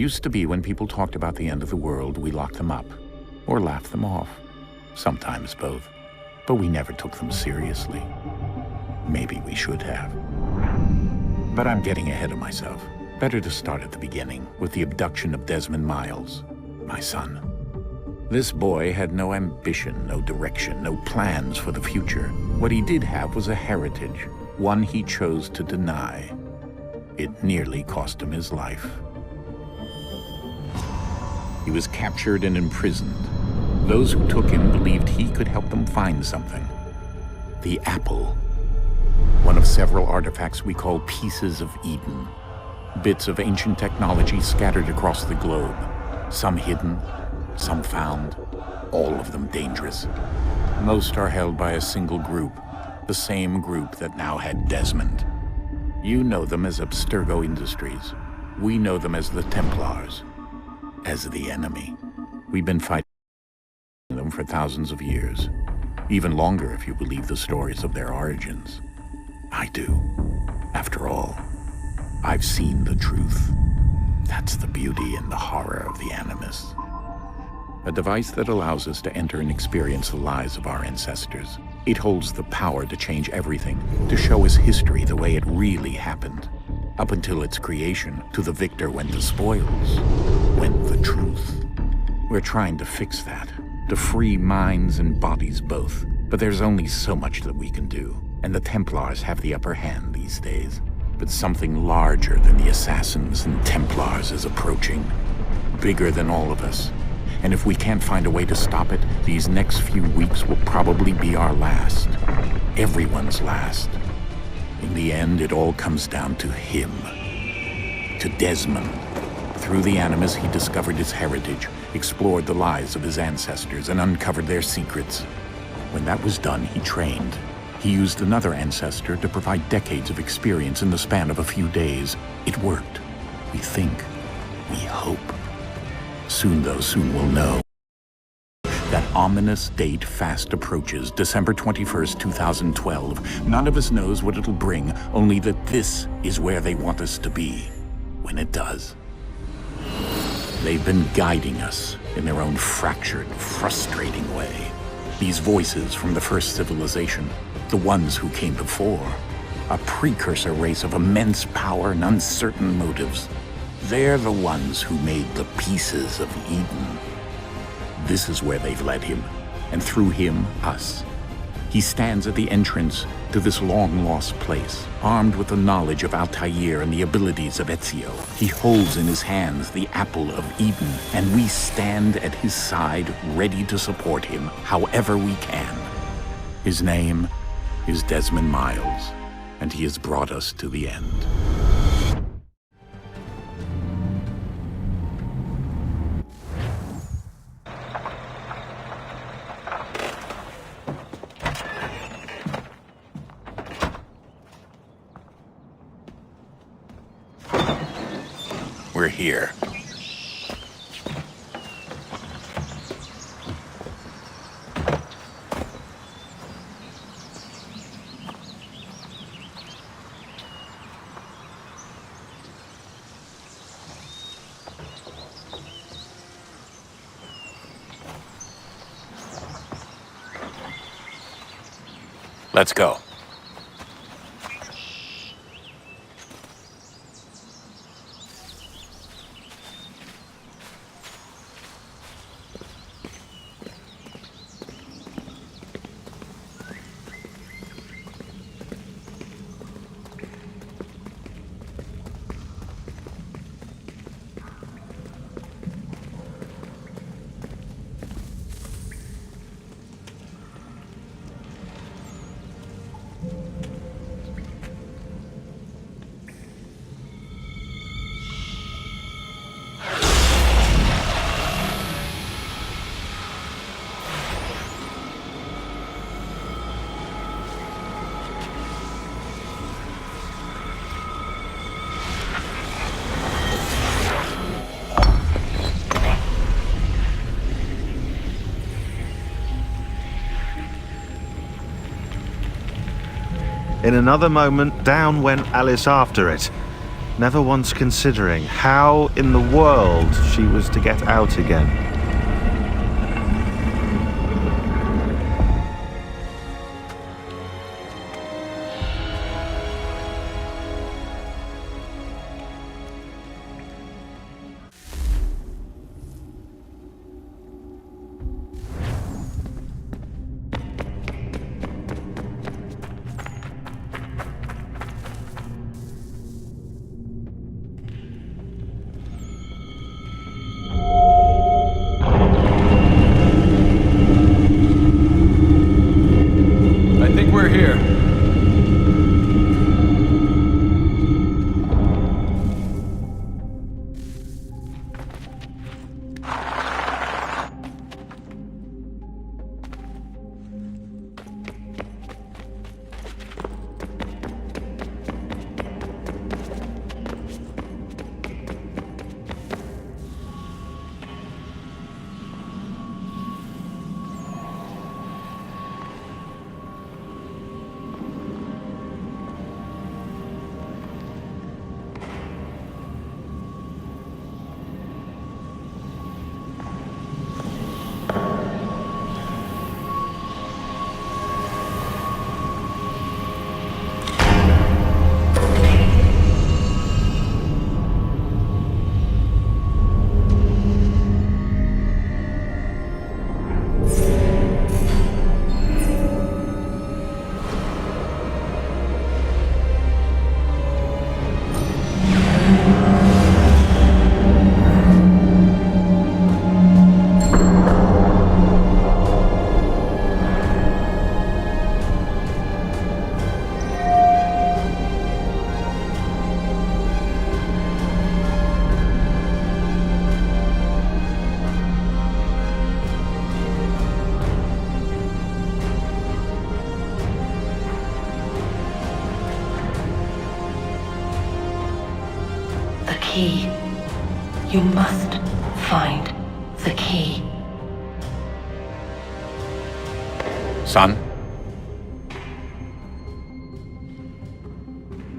Used to be when people talked about the end of the world, we locked them up, or laughed them off. Sometimes both. But we never took them seriously. Maybe we should have. But I'm getting ahead of myself. Better to start at the beginning, with the abduction of Desmond Miles, my son. This boy had no ambition, no direction, no plans for the future. What he did have was a heritage, one he chose to deny. It nearly cost him his life. He was captured and imprisoned. Those who took him believed he could help them find something. The apple. One of several artifacts we call pieces of Eden. Bits of ancient technology scattered across the globe. Some hidden, some found, all of them dangerous. Most are held by a single group, the same group that now had Desmond. You know them as Abstergo Industries. We know them as the Templars, as the enemy. We've been fighting them for thousands of years, even longer if you believe the stories of their origins. I do. After all, I've seen the truth. That's the beauty and the horror of the Animus. A device that allows us to enter and experience the lives of our ancestors. It holds the power to change everything, to show us history the way it really happened. Up until its creation, to the victor went the spoils, went the truth. We're trying to fix that, to free minds and bodies both. But there's only so much that we can do, and the Templars have the upper hand these days. But something larger than the Assassins and Templars is approaching, bigger than all of us. And if we can't find a way to stop it, these next few weeks will probably be our last. Everyone's last. In the end, it all comes down to him. To Desmond. Through the Animus, he discovered his heritage, explored the lives of his ancestors, and uncovered their secrets. When that was done, he trained. He used another ancestor to provide decades of experience in the span of a few days. It worked. We think. We hope. Soon, though, soon we'll know. That ominous date fast approaches, December 21st, 2012. None of us knows what it'll bring, only that this is where they want us to be, when it does. They've been guiding us in their own fractured, frustrating way. These voices from the first civilization, the ones who came before, a precursor race of immense power and uncertain motives. They're the ones who made the pieces of Eden. This is where they've led him, and through him, us. He stands at the entrance to this long-lost place, armed with the knowledge of Altair and the abilities of Ezio. He holds in his hands the apple of Eden, and we stand at his side, ready to support him however we can. His name is Desmond Miles, and he has brought us to the end. We're here. Let's go. In another moment, down went Alice after it. never once considering how in the world she was to get out again. We're here. Key. You must find the key. Son?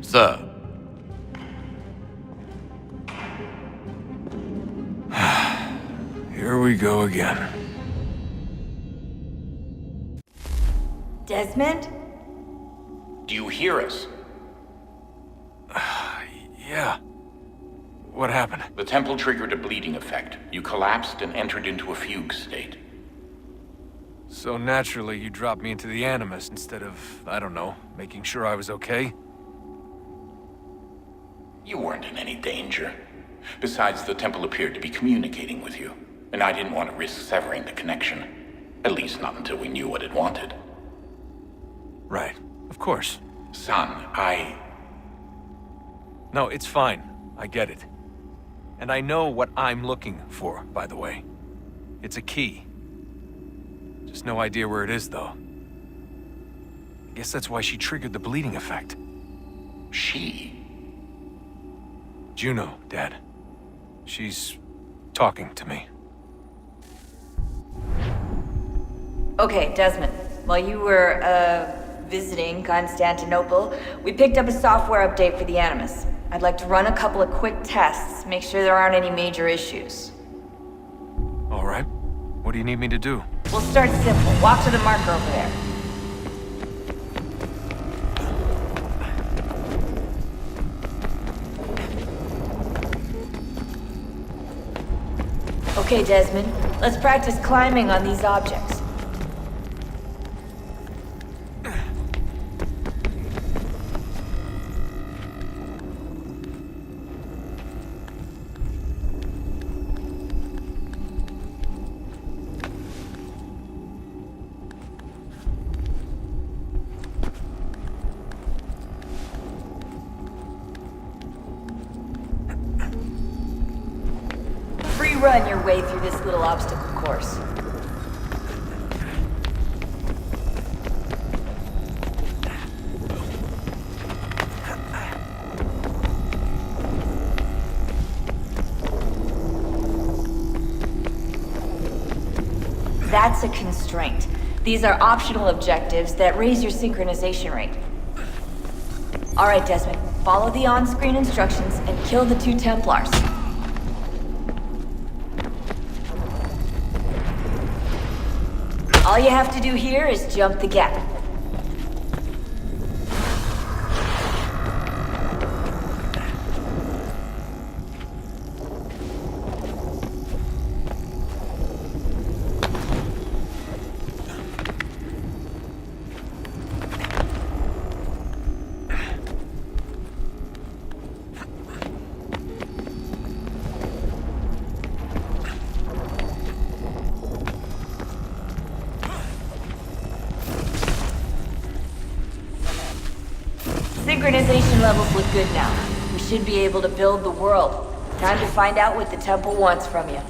Sir. Here we go again. Desmond? Do you hear us? Yeah. What happened? The temple triggered a bleeding effect. You collapsed and entered into a fugue state. So naturally, you dropped me into the Animus instead of, I don't know, making sure I was okay? You weren't in any danger. Besides, the temple appeared to be communicating with you, and I didn't want to risk severing the connection. At least not until we knew what it wanted. Right. Of course. Son, No, it's fine. I get it. And I know what I'm looking for, by the way. It's a key. Just no idea where it is, though. I guess that's why she triggered the bleeding effect. She? Juno, Dad. She's talking to me. Okay, Desmond. While you were, visiting Constantinople, we picked up a software update for the Animus. I'd like to run a couple of quick tests, make sure there aren't any major issues. All right. What do you need me to do? We'll start simple. Walk to the marker over there. Okay, Desmond. Let's practice climbing on these objects. Run your way through this little obstacle course. That's a constraint. These are optional objectives that raise your synchronization rate. All right, Desmond. Follow the on-screen instructions and kill the 2 Templars. All you have to do here is jump the gap. Synchronization levels look good now. We should be able to build the world. Time to find out what the temple wants from you.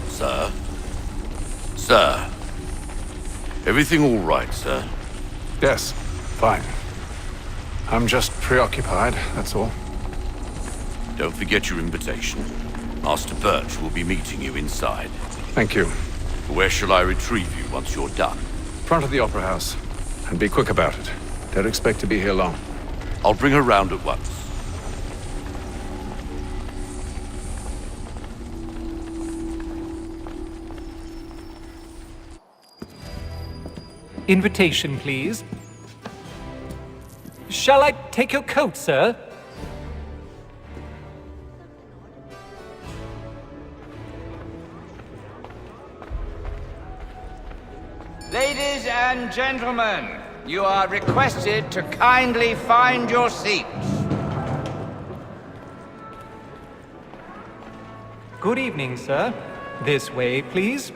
Sir? Sir? Everything all right, sir? Yes, fine. I'm just preoccupied, that's all. Don't forget your invitation. Master Birch will be meeting you inside. Thank you. Where shall I retrieve you once you're done? Front of the Opera House. And be quick about it. Don't expect to be here long. I'll bring her round at once. Invitation, please. Shall I take your coat, sir? Ladies and gentlemen, you are requested to kindly find your seats. Good evening, sir. This way, please.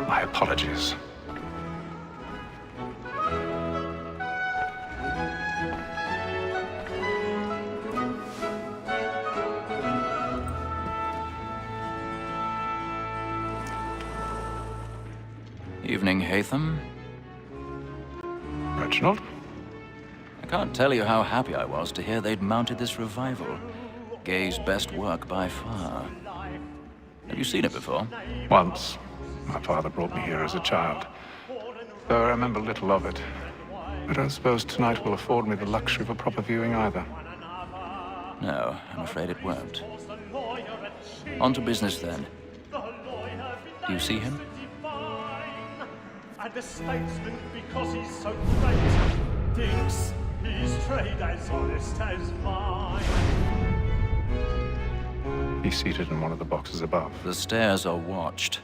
My apologies. Evening, Hatham. Reginald? I can't tell you how happy I was to hear they'd mounted this revival. Gay's best work by far. Have you seen it before? Once. My father brought me here as a child. Though I remember little of it. I don't suppose tonight will afford me the luxury of a proper viewing either. No, I'm afraid it won't. On to business then. Do you see him? And the statesman, because he's so great, thinks his trade as honest as mine. He's seated in one of the boxes above. The stairs are watched.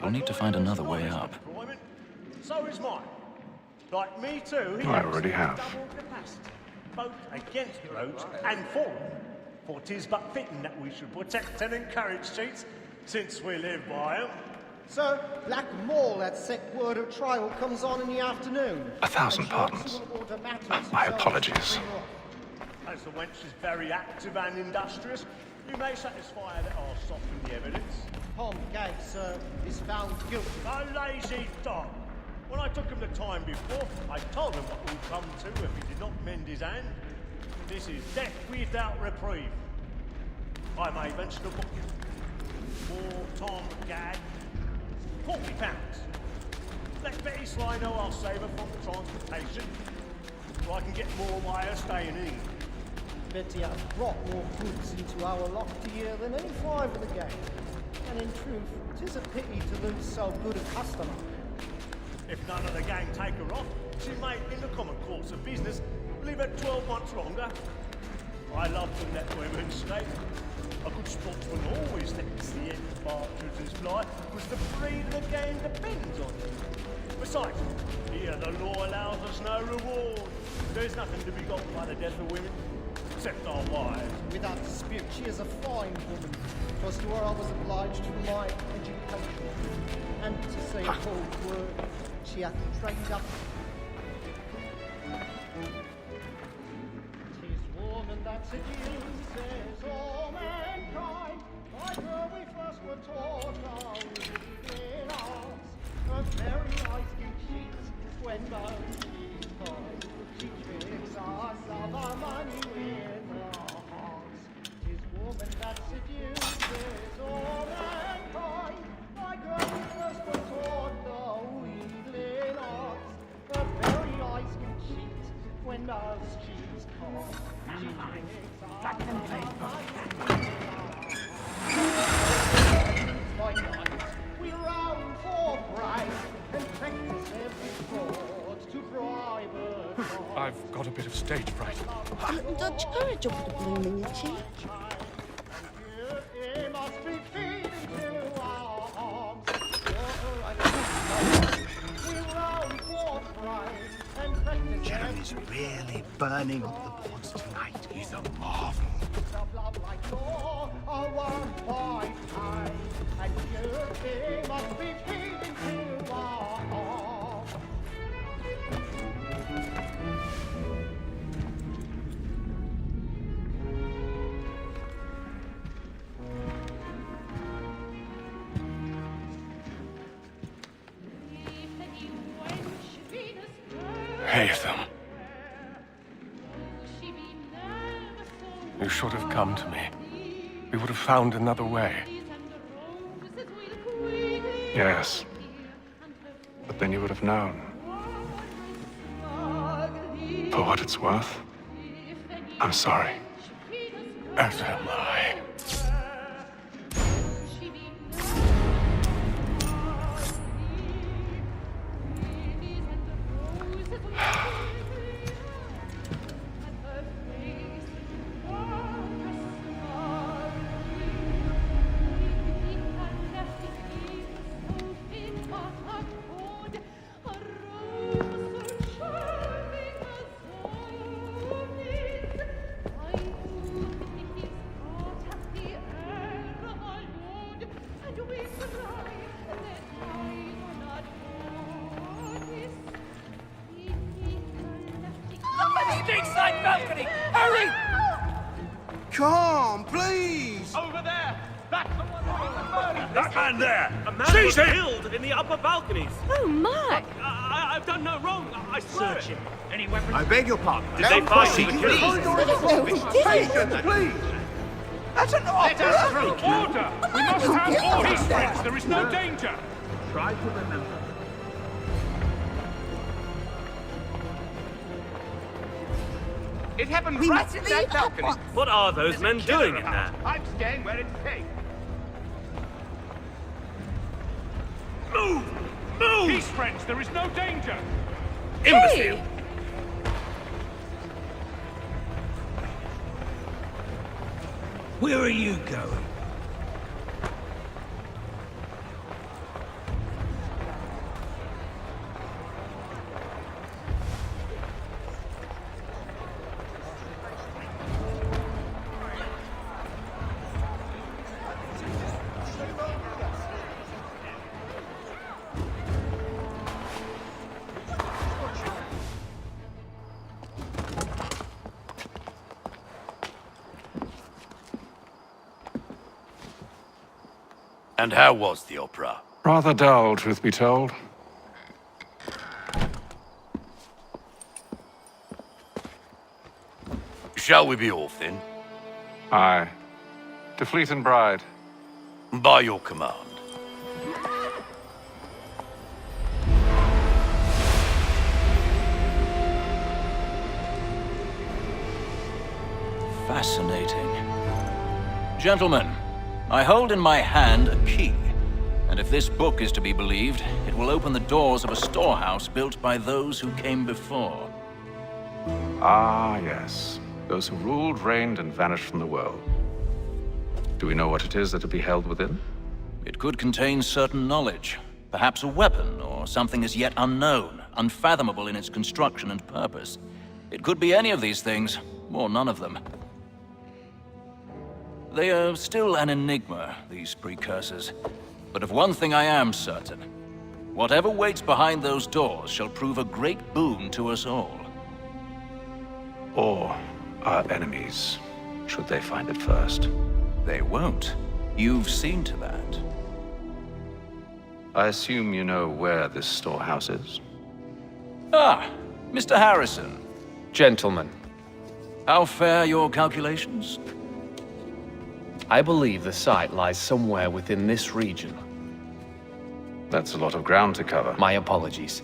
You'll need to find another way up. So is mine. Like me too, he I has already have. double capacity, both against roads and for them. For 'tis but fitting that we should protect and encourage cheats, since we live by 'em. Sir, Black Mall, that sick word of trial comes on in the afternoon. 1,000 pardons. My apologies. As the wench is very active and industrious, you may satisfy her that I'll soften the evidence. Tom Gay, sir, is found guilty. A lazy dog! When I took him the time before, I told him what would come to if he did not mend his hand. This is death without reprieve. I may venture to book him. For Tom Gad, £40. Let Betty Sly know I'll save her from transportation, so I can get more while her staying in. Betty has brought more goods into our lofty year than any 5 of the gang. And in truth, 'tis a pity to lose so good a customer. If none of the gang take her off, she may, in the common course of business, leave her 12 months longer. I love to let women stay. A good sportsman always thinks the end of partridge's fly, because the breed of the game depends on it. Besides, here the law allows us no reward. There's nothing to be got by the death of women, except our wives. Without dispute, she is a fine woman. 'Twas to her I was obliged for my education. And to say a cold word, she hath trained up. 'Tis woman that seduces all mankind. By her we first were taught our reading arts. Her very eyes give cheats when most we find. as she's come. By night, we round for bright and practice every fraud to bribe her. I've got a bit of stage fright. Don't courage up the bloom in your cheek. He must be feeding to our arms. We round for bright and practice Jeremy's really burning up the boards tonight. He's a marvel. of love like you're a one-point tie. And he must be feeding to our arms. Haytham. You should have come to me. We would have found another way. Yes. But then you would have known. For what it's worth, I'm sorry. As am I. Stateside balcony! Hurry! Come, please! Over there! That's the one with the murder! That man there! A man Seize was him! killed in the upper balconies. Oh, my! I've done no wrong. I swear Search it. him. Any weapons? I beg your pardon. Did they find the killers? No, we didn't. Please! That's an Let us through! Order! We must have order! Peace, friends! There is no danger! Try to remember. It happened We right must in leave that at balcony. once. What are those There's a men killer doing in there? about. I'm staying where it's safe. Move! Move! Peace, friends! There is no danger! Imbecile! Where are you going? And how was the opera? Rather dull, truth be told. Shall we be off then? Aye. To Fleet and Bride. By your command. Fascinating. Gentlemen, I hold in my hand a key. And if this book is to be believed, it will open the doors of a storehouse built by those who came before. Ah, yes. Those who ruled, reigned, and vanished from the world. Do we know what it is that will be held within? It could contain certain knowledge. Perhaps a weapon, or something as yet unknown, unfathomable in its construction and purpose. It could be any of these things, or none of them. They are still an enigma, these precursors. But of one thing I am certain. Whatever waits behind those doors shall prove a great boon to us all. Or our enemies, should they find it first. They won't. You've seen to that. I assume you know where this storehouse is? Ah, Mr. Harrison. Gentlemen, How fare your calculations? I believe the site lies somewhere within this region. That's a lot of ground to cover. My apologies.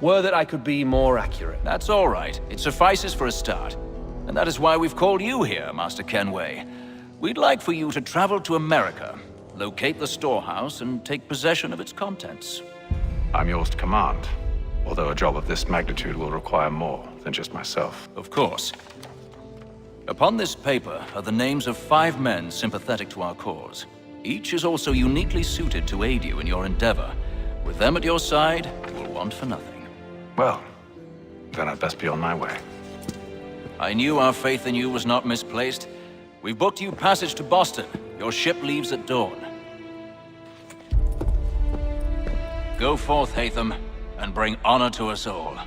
Were that I could be more accurate. That's all right. It suffices for a start. And that is why we've called you here, Master Kenway. We'd like for you to travel to America, locate the storehouse, and take possession of its contents. I'm yours to command, although a job of this magnitude will require more than just myself. Of course. Upon this paper are the names of 5 men sympathetic to our cause. Each is also uniquely suited to aid you in your endeavor. With them at your side, you will want for nothing. Well, then I'd best be on my way. I knew our faith in you was not misplaced. We've booked you passage to Boston. Your ship leaves at dawn. Go forth, Hatham, and bring honor to us all.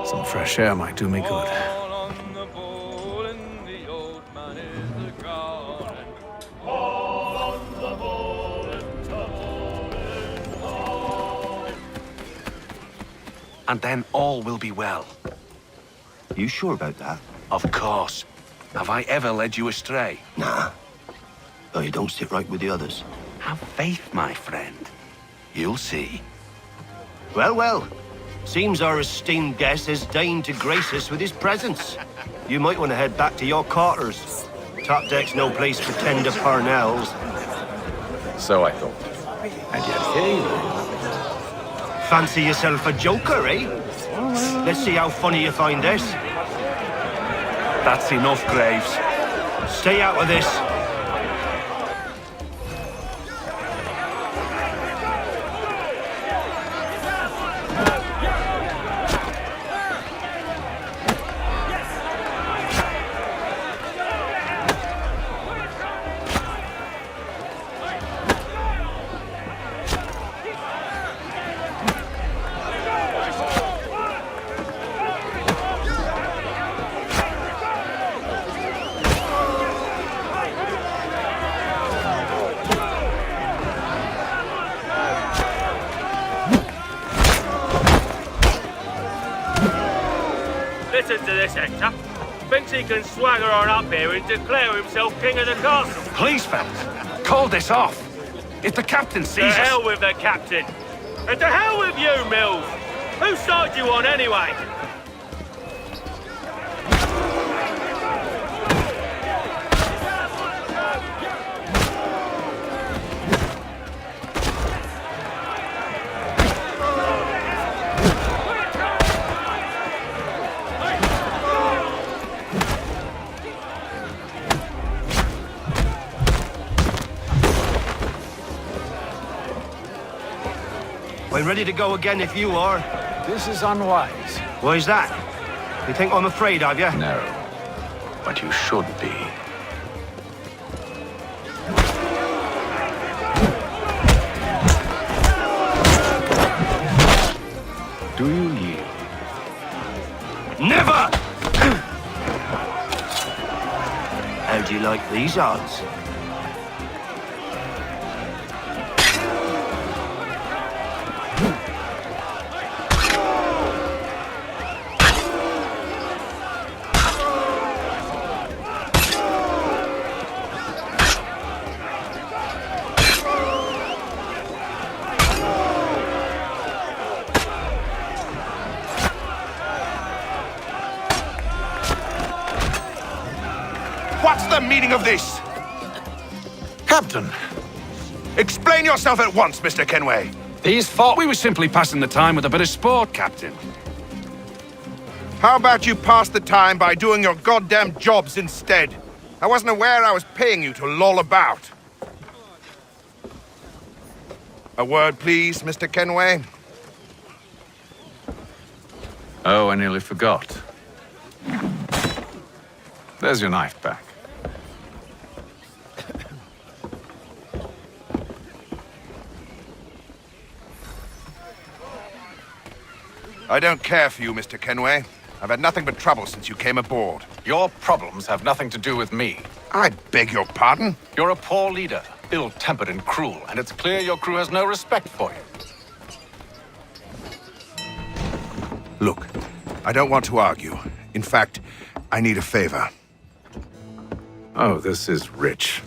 Some fresh air might do me good. And then all will be well. You sure about that? Of course. Have I ever led you astray? Nah. Though you don't sit right with the others. Have faith, my friend. You'll see. Well, well. Seems our esteemed guest has deigned to grace us with his presence. You might want to head back to your quarters. Top deck's no place for tender parnells. So I thought. And yet here you are. Fancy yourself a joker, eh? Let's see how funny you find this. That's enough, Graves. Stay out of this. Listen to this, Hector. Thinks he can swagger on up here and declare himself king of the castle. Please, fellas, call this off. If the captain sees us... To hell with the captain. And to hell with you, Mills. Whose side you on, anyway? I'm ready to go again if you are. This is unwise. Why's that? You think I'm afraid of you? No. But you should be. Do you yield? Never! How do you like these odds? What's the meaning of this? Captain, Explain yourself at once, Mr. Kenway. these thought we were simply passing the time with a bit of sport, Captain. How about you pass the time by doing your goddamn jobs instead? I wasn't aware I was paying you to loll about. A word, please, Mr. Kenway. Oh, I nearly forgot. There's your knife back. I don't care for you, Mr. Kenway. I've had nothing but trouble since you came aboard. Your problems have nothing to do with me. I beg your pardon? You're a poor leader, ill-tempered and cruel, and it's clear your crew has no respect for you. Look, I don't want to argue. In fact, I need a favor. Oh, this is rich.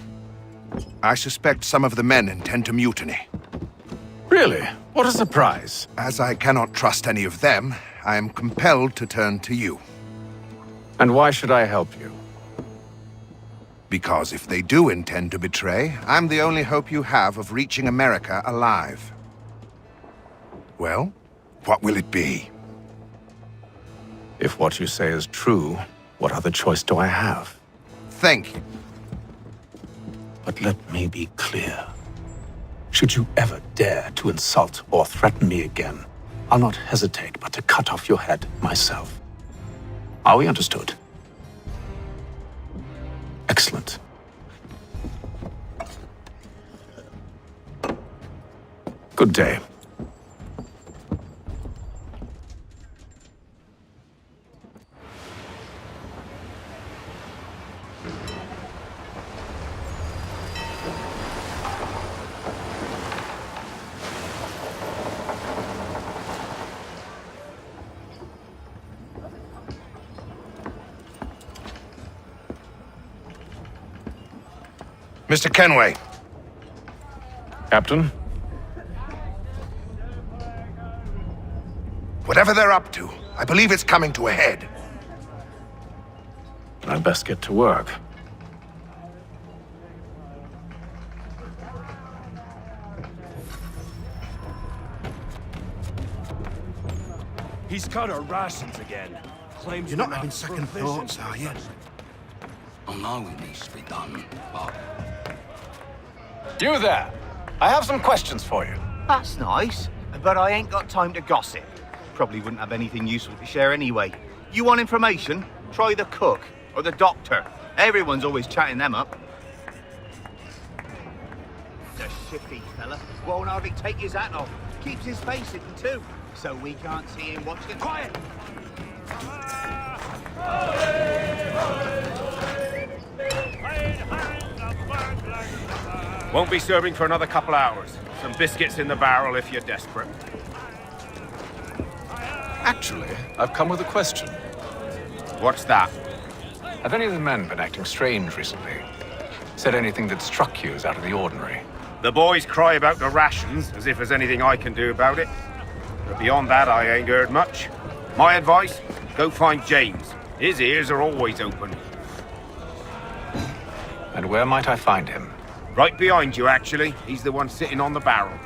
I suspect some of the men intend to mutiny. Really? What a surprise. As I cannot trust any of them, I am compelled to turn to you. And why should I help you? Because if they do intend to betray, I'm the only hope you have of reaching America alive. Well, what will it be? If what you say is true, what other choice do I have? Thank you. But let me be clear. Should you ever dare to insult or threaten me again, I'll not hesitate but to cut off your head myself. Are we understood? Excellent. Good day. Mr. Kenway. Captain? Whatever they're up to, I believe it's coming to a head. I'd best get to work. He's cut our rations again. Claims You're not we're having second provisions. thoughts, are you? I know it needs to be done, but... You there! I have some questions for you. That's nice, but I ain't got time to gossip. Probably wouldn't have anything useful to share anyway. You want information? Try the cook or the doctor. Everyone's always chatting them up. The shifty fella won't hardly take his hat off. Keeps his face hidden too, so we can't see him watching. Quiet! Won't be serving for another couple hours. Some biscuits in the barrel if you're desperate. Actually, I've come with a question. What's that? Have any of the men been acting strange recently? Said anything that struck you as out of the ordinary? The boys cry about the rations, as if there's anything I can do about it. But beyond that, I ain't heard much. My advice, go find James. His ears are always open. And where might I find him? Right behind you, actually. He's the one sitting on the barrel.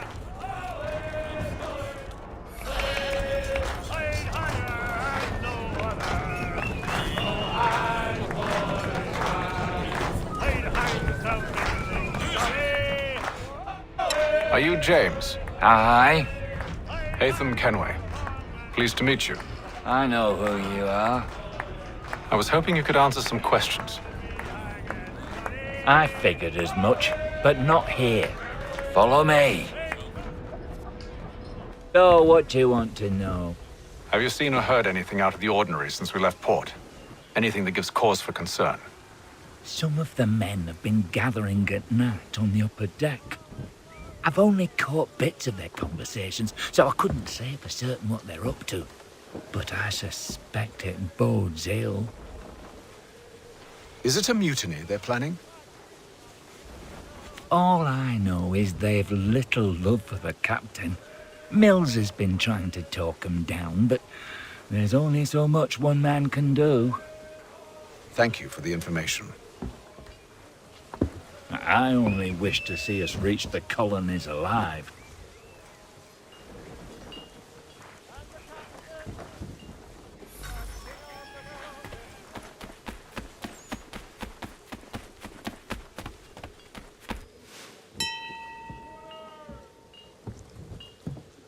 Are you James? Aye. Hatham Kenway. Pleased to meet you. I know who you are. I was hoping you could answer some questions. I figured as much, but not here. Follow me. So, what do you want to know? Have you seen or heard anything out of the ordinary since we left port? Anything that gives cause for concern? Some of the men have been gathering at night on the upper deck. I've only caught bits of their conversations, so I couldn't say for certain what they're up to. But I suspect it bodes ill. Is it a mutiny they're planning? All I know is they've little love for the captain. Mills has been trying to talk 'em down, but there's only so much one man can do. Thank you for the information. I only wish to see us reach the colonies alive.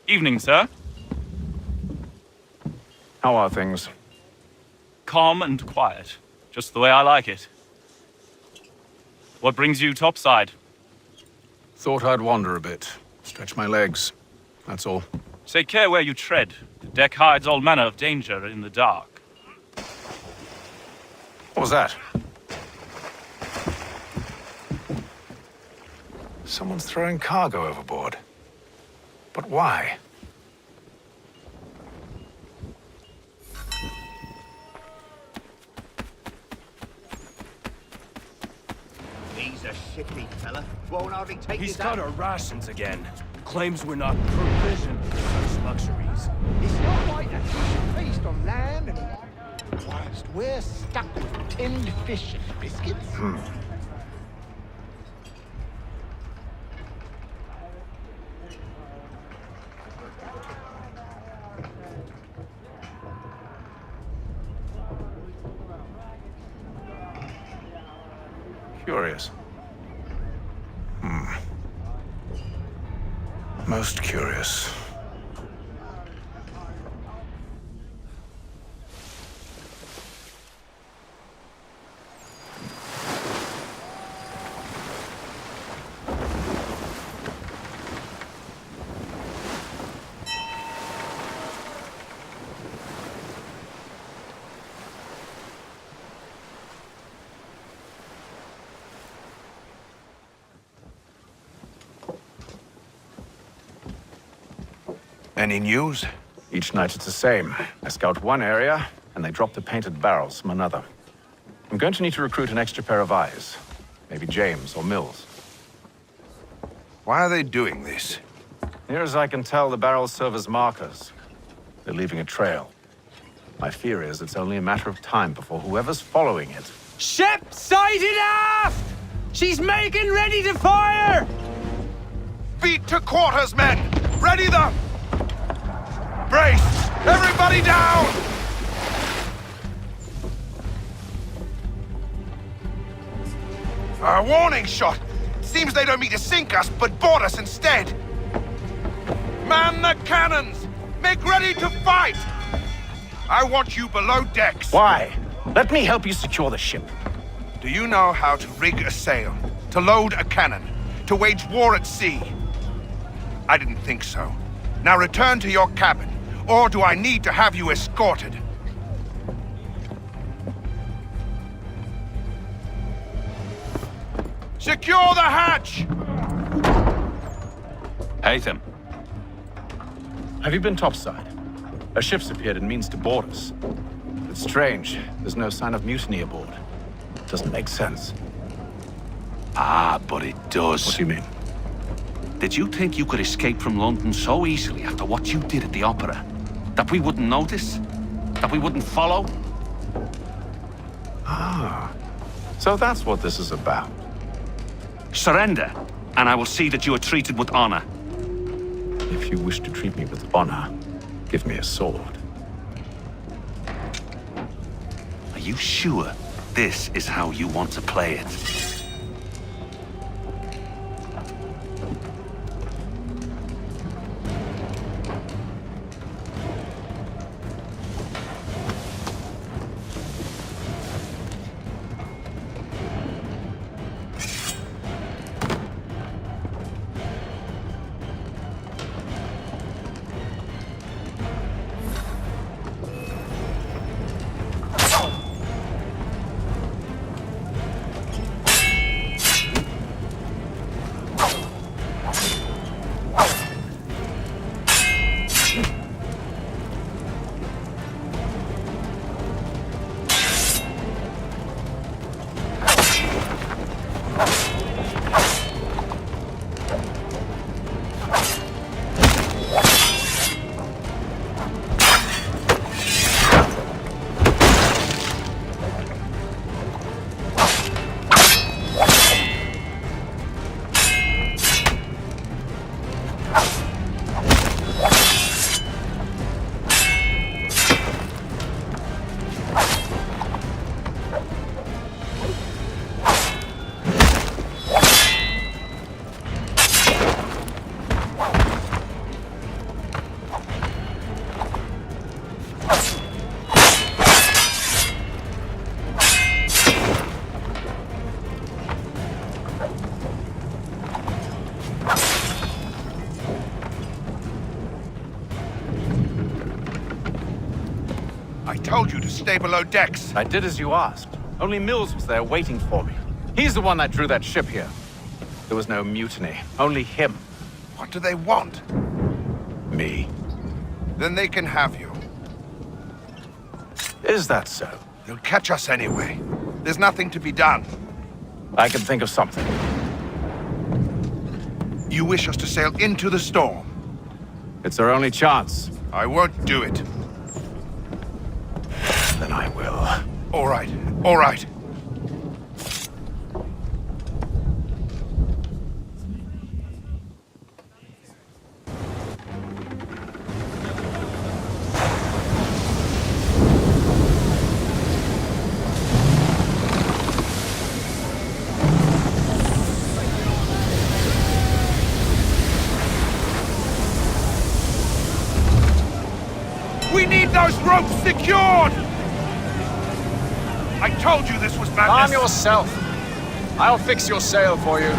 Evening, sir. How are things? Calm and quiet. Just the way I like it. What brings you topside? Thought I'd wander a bit. Stretch my legs. That's all. Take care where you tread. The deck hides all manner of danger in the dark. What was that? Someone's throwing cargo overboard. But why? He's a shifty fella. Won't hardly take He's his got hand. our rations again. Claims we're not provisioned for such luxuries. It's not like that. We should feast on lamb and whilst we're stuck with tinned fish and biscuits. Curious. Most curious. Any news? Each night it's the same. I scout one area, and they drop the painted barrels from another. I'm going to need to recruit an extra pair of eyes. Maybe James or Mills. Why are they doing this? Near as I can tell, the barrels serve as markers. They're leaving a trail. My fear is it's only a matter of time before whoever's following it... Ship sighted aft! She's making ready to fire! Beat to quarters, men! Ready the... Brace! Everybody down! A warning shot! Seems they don't mean to sink us, but board us instead! Man the cannons! Make ready to fight! I want you below decks. Why? Let me help you secure the ship. Do you know how to rig a sail? To load a cannon? To wage war at sea? I didn't think so. Now return to your cabin. Or do I need to have you escorted? Secure the hatch! Haytham. Have you been topside? A ship's appeared and means to board us. It's strange. There's no sign of mutiny aboard. Doesn't make sense. Ah, but it does. What do you mean? Did you think you could escape from London so easily after what you did at the opera? That we wouldn't notice? That we wouldn't follow? Ah. So that's what this is about. Surrender, and I will see that you are treated with honor. If you wish to treat me with honor, give me a sword. Are you sure this is how you want to play it? stay below decks. I did as you asked. Only Mills was there waiting for me. He's the one that drew that ship here. There was no mutiny, only him. What do they want? Me. Then they can have you. Is that so? They'll catch us anyway. There's nothing to be done. I can think of something. You wish us to sail into the storm? It's our only chance. I won't do it. Then I will. All right, all right. We need those ropes secured! I told you this was madness! Calm yourself. I'll fix your sail for you.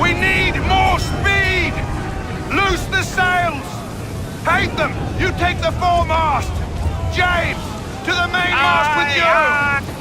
We need more speed! Loose the sails! Paint them! You take the foremast! James! To the mainmast with you!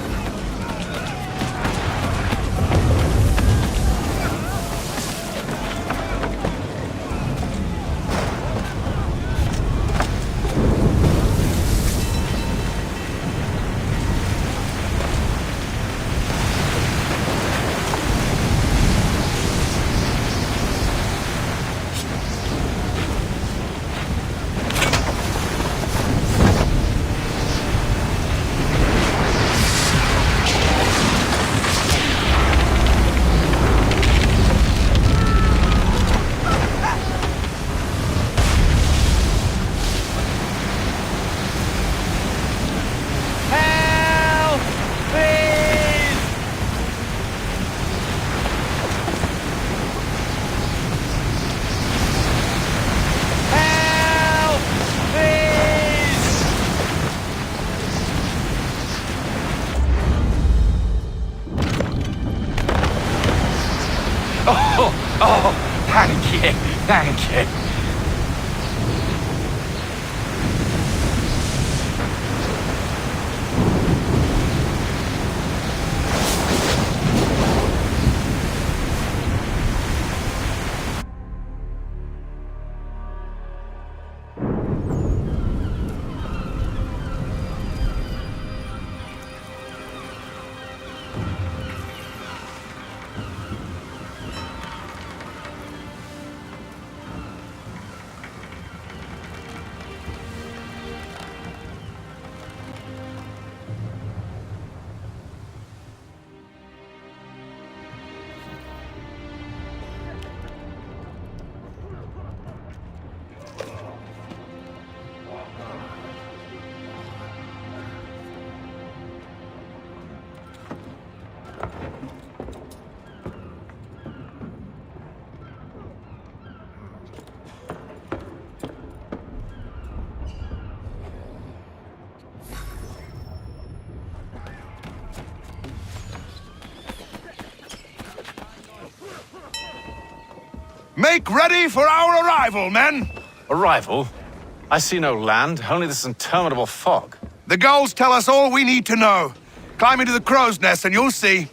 Oh, thank you, thank you. Make ready for our arrival, men! Arrival? I see no land, only this interminable fog. The gulls tell us all we need to know. Climb into the crow's nest and you'll see.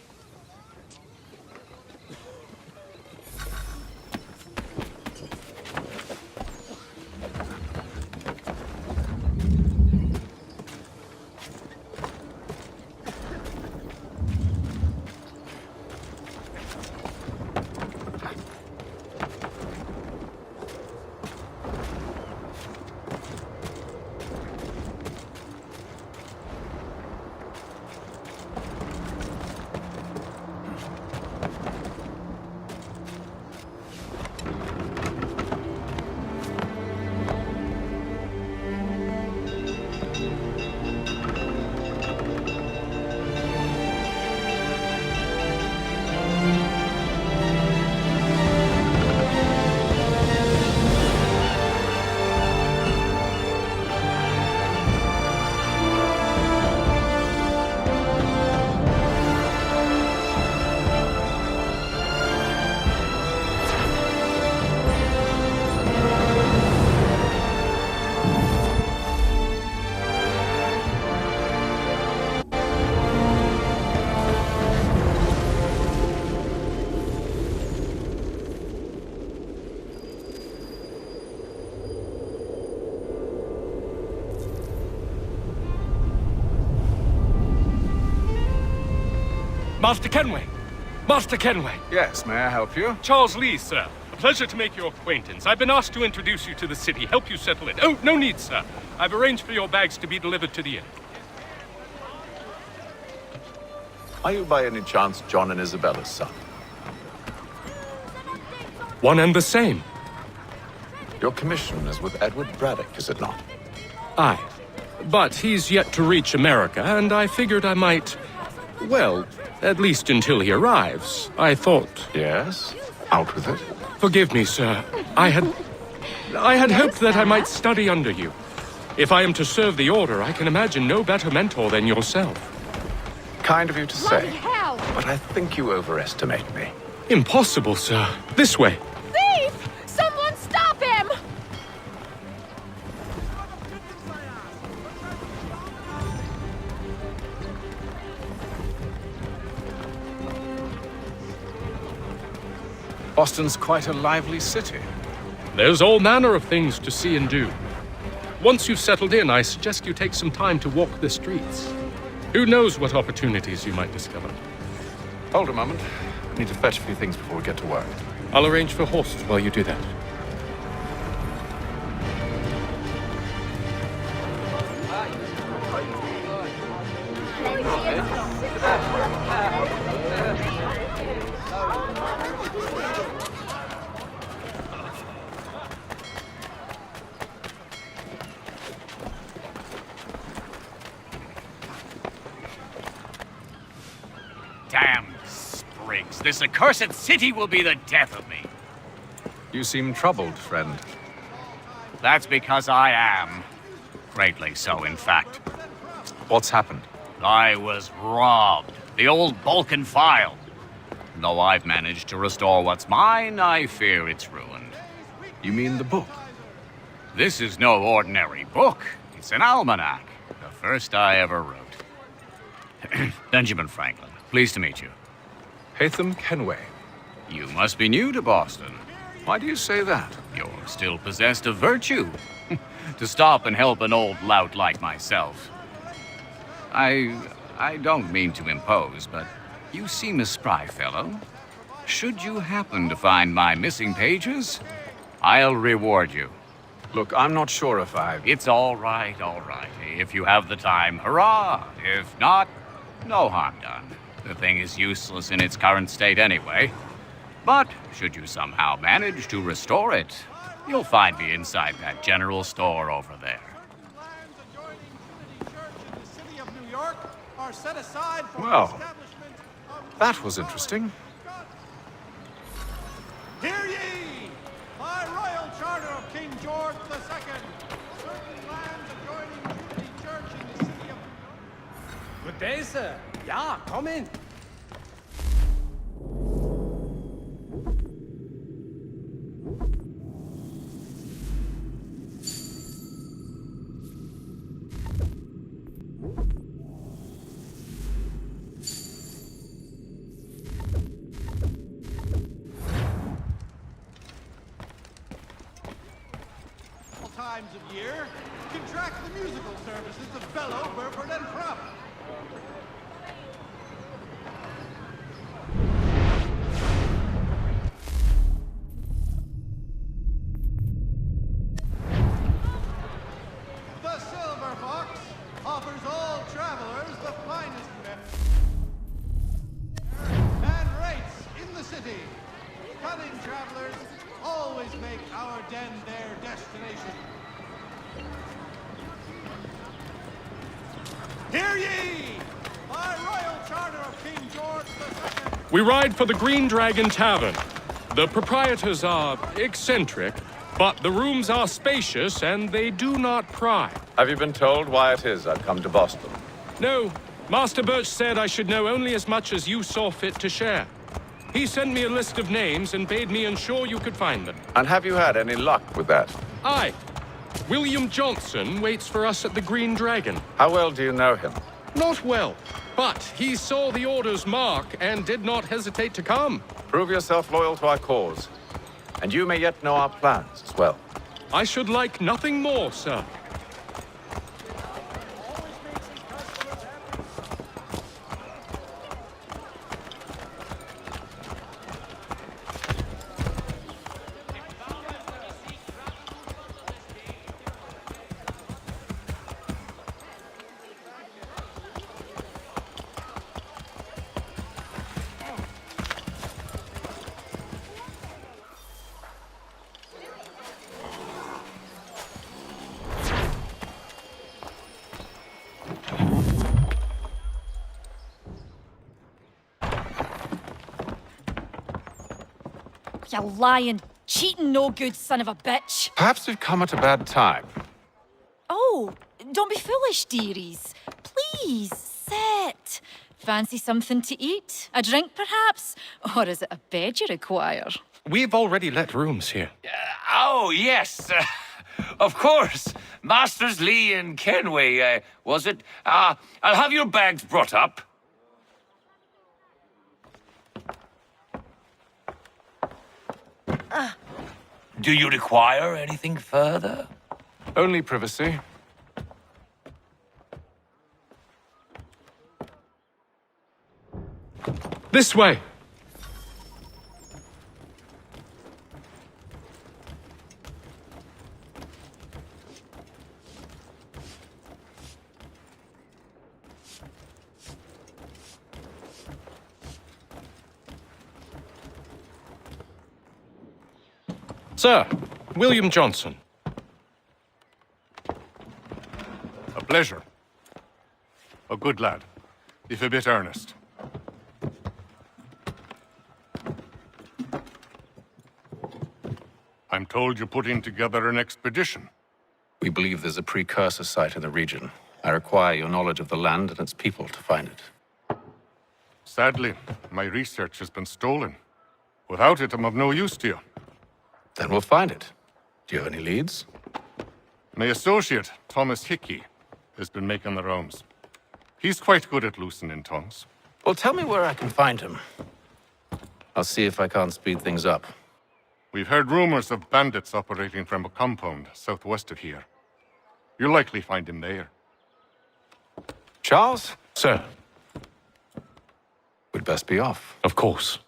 Master Kenway! Master Kenway! Yes, may I help you? Charles Lee, sir. A pleasure to make your acquaintance. I've been asked to introduce you to the city, help you settle it. Oh, no need, sir. I've arranged for your bags to be delivered to the inn. Are you by any chance John and Isabella's son? One and the same. Your commission is with Edward Braddock, is it not? Aye. But he's yet to reach America, and I figured I might... Well, at least until he arrives, I thought... Yes? Out with it. Forgive me, sir. I had hoped that I might study under you. If I am to serve the Order, I can imagine no better mentor than yourself. Kind of you to say. Hell! But I think you overestimate me. Impossible, sir. This way. Thief! Someone stop him! Boston's quite a lively city. There's all manner of things to see and do. Once you've settled in, I suggest you take some time to walk the streets. Who knows what opportunities you might discover. Hold a moment. I need to fetch a few things before we get to work. I'll arrange for horses while you do that. Damn sprigs. This accursed city will be the death of me. You seem troubled, friend. That's because I am. Greatly so, in fact. What's happened? I was robbed. The old Balkan file. Though I've managed to restore what's mine, I fear it's ruined. You mean the book? This is no ordinary book. It's an almanac. The first I ever wrote. Benjamin Franklin. Pleased to meet you. Haytham Kenway. You must be new to Boston. Why do you say that? You're still possessed of virtue. To stop and help an old lout like myself. I don't mean to impose, but you seem a spry fellow. Should you happen to find my missing pages, I'll reward you. Look, I'm not sure if It's all right, all right. If you have the time, hurrah! If not, no harm done. The thing is useless in its current state anyway. But should you somehow manage to restore it, you'll find me inside that general store over there. Well, that was interesting. Hear ye! By royal charter of King George II, certain lands adjoining Trinity Church in the city of New York. Good day, sir. Yeah, come in. Times of year, contract the musical services of Bellow, Burford, and Krupp. The Silver Fox offers all travelers the finest and rates in the city. Cunning travelers always make our den their destination. Hear ye! By royal charter of King George II. We ride for the Green Dragon Tavern. The proprietors are eccentric, but the rooms are spacious and they do not pry. Have you been told why it is I've come to Boston? No, Master Birch said I should know only as much as you saw fit to share. He sent me a list of names and bade me ensure you could find them. And have you had any luck with that? Aye. William Johnson waits for us at the Green Dragon. How well do you know him? Not well, but he saw the Order's mark and did not hesitate to come. Prove yourself loyal to our cause, and you may yet know our plans as well. I should like nothing more, sir. You lying, cheating, no good son of a bitch. Perhaps we've come at a bad time. Oh, don't be foolish, dearies. Please, sit. Fancy something to eat? A drink, perhaps? Or is it a bed you require? We've already let rooms here. Oh, yes. Of course. Masters Lee and Kenway, was it? I'll have your bags brought up. Do you require anything further? Only privacy. This way! Sir, William Johnson. A pleasure. A good lad, if a bit earnest. I'm told you're putting together an expedition. We believe there's a precursor site in the region. I require your knowledge of the land and its people to find it. Sadly, my research has been stolen. Without it, I'm of no use to you. Then we'll find it. Do you have any leads? My associate, Thomas Hickey, has been making the rounds. He's quite good at loosening tongues. Well, tell me where I can find him. I'll see if I can't speed things up. We've heard rumors of bandits operating from a compound southwest of here. You'll likely find him there. Charles? Sir. We'd best be off. Of course.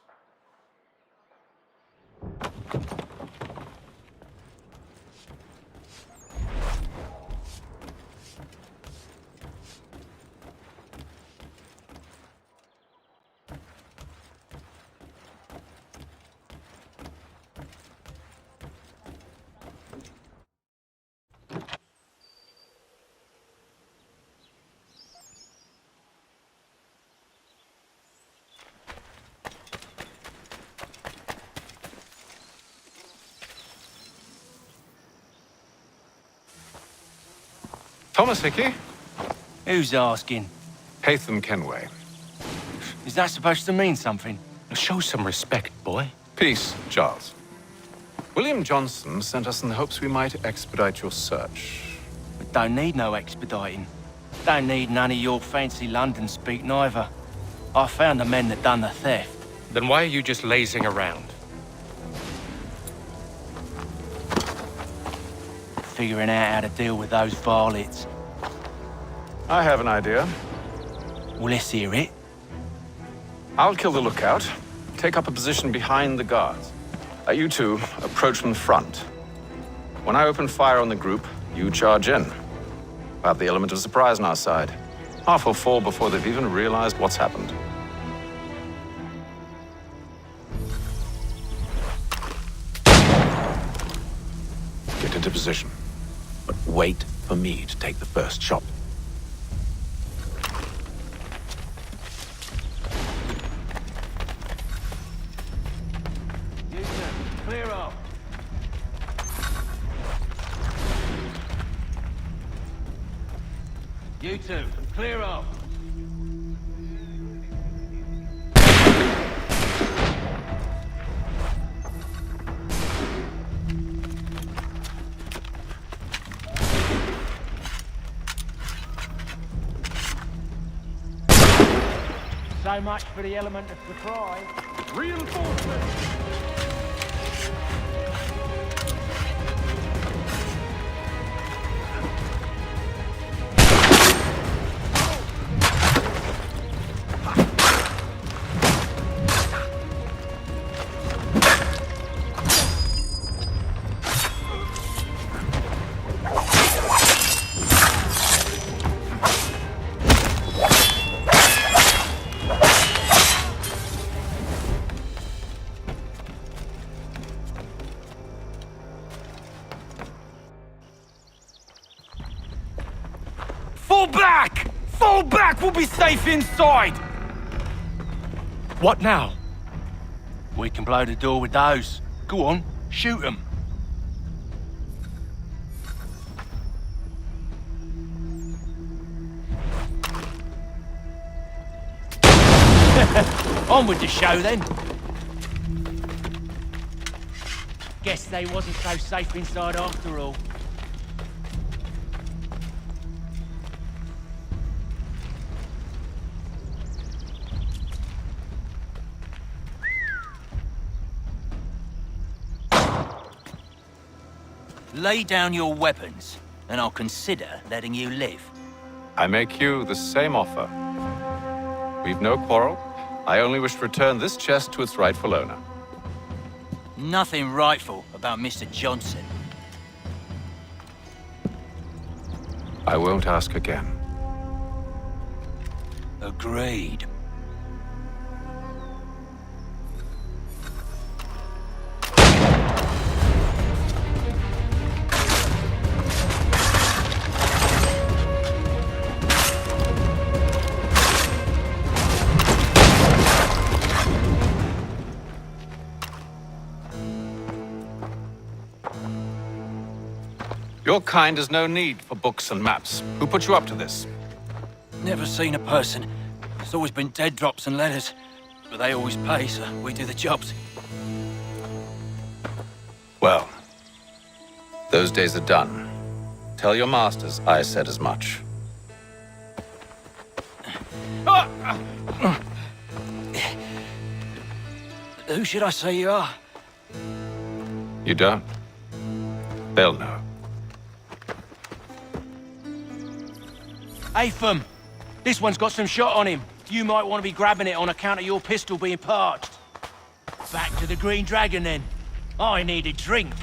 Thomas Hickey? Who's asking? Haytham Kenway. Is that supposed to mean something? Show some respect, boy. Peace, Charles. William Johnson sent us in the hopes we might expedite your search. We don't need no expediting. Don't need none of your fancy London speak neither. I found the men that done the theft. Then why are you just lazing around? Figuring out how to deal with those varlets. I have an idea. Well, let's hear it. I'll kill the lookout. Take up a position behind the guards. You two approach from the front. When I open fire on the group, you charge in. We'll have the element of surprise on our side. Half will fall before they've even realized what's happened. Get into position. But wait for me to take the first shot. Clear off. You two, clear off. So much for the element of surprise. Reinforcements! Fall back! Fall back! We'll be safe inside! What now? We can blow the door with those. Go on, shoot him. On with the show then. Guess they wasn't so safe inside after all. Lay down your weapons, and I'll consider letting you live. I make you the same offer. We've no quarrel. I only wish to return this chest to its rightful owner. Nothing rightful about Mr. Johnson. I won't ask again. Agreed. Your kind has no need for books and maps. Who put you up to this? Never seen a person. There's always been dead drops and letters. But they always pay, so we do the jobs. Well, those days are done. Tell your masters I said as much. Who should I say you are? You don't? They'll know. Atham, this one's got some shot on him. You might want to be grabbing it on account of your pistol being parched. Back to the Green Dragon then. I need a drink.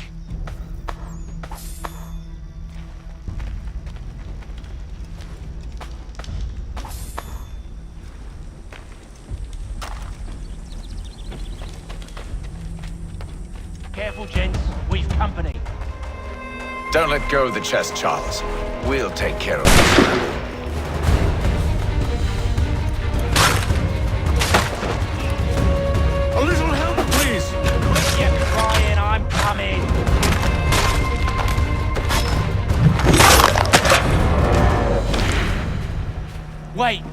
Careful, gents. We've company. Don't let go of the chest, Charles. We'll take care of it. A little help, please! Quit your crying, I'm coming! Wait,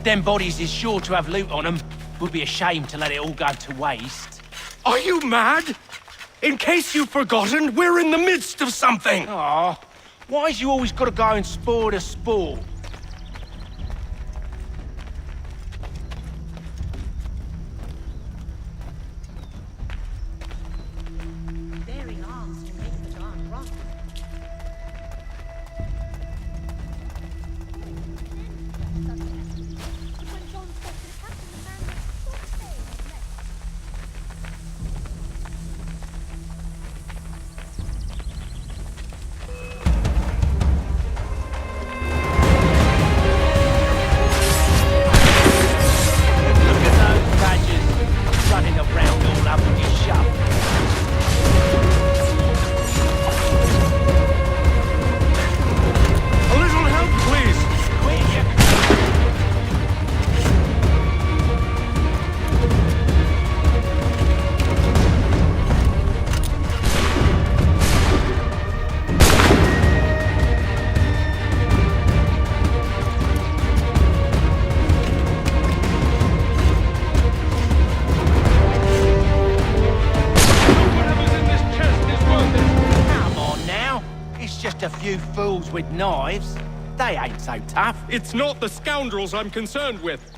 them bodies is sure to have loot on them. Would be a shame to let it all go to waste. Are you mad? In case you've forgotten, we're in the midst of something! Aw, why's you always gotta go and spoil the sport? Running around all up with your shop. A little help, please! Quit your... Come on now. It's just a few fools with knives. They ain't so tough. It's not the scoundrels I'm concerned with.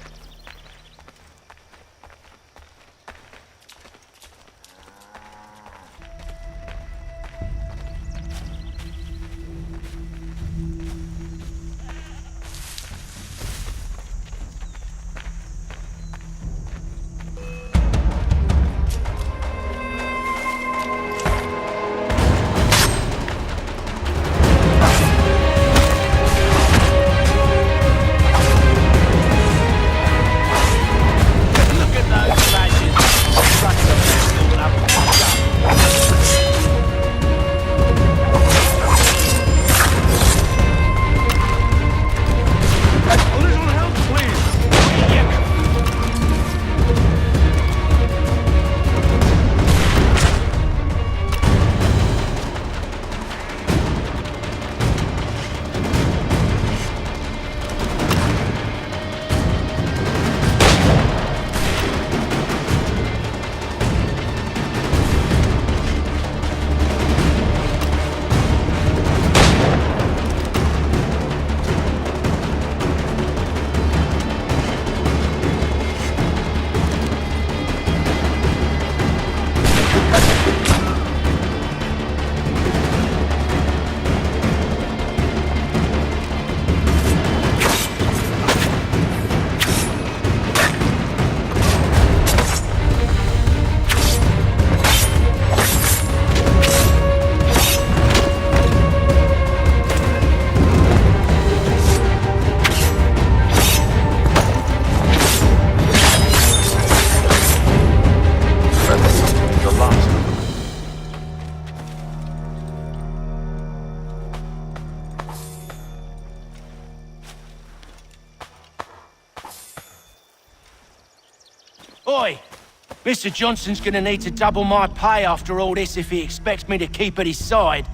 Mr. Johnson's gonna need to double my pay after all this if he expects me to keep at his side.